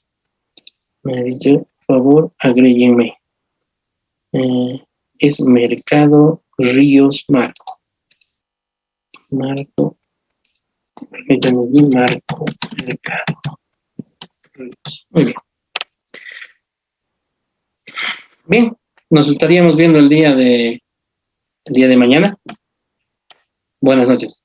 Me ha dicho, por favor, agréguenme. Es Mercado Ríos Marco. Marco. Permítame aquí, Marco Mercado Ríos. Muy bien. Bien, nos estaríamos viendo el día de mañana. Buenas noches.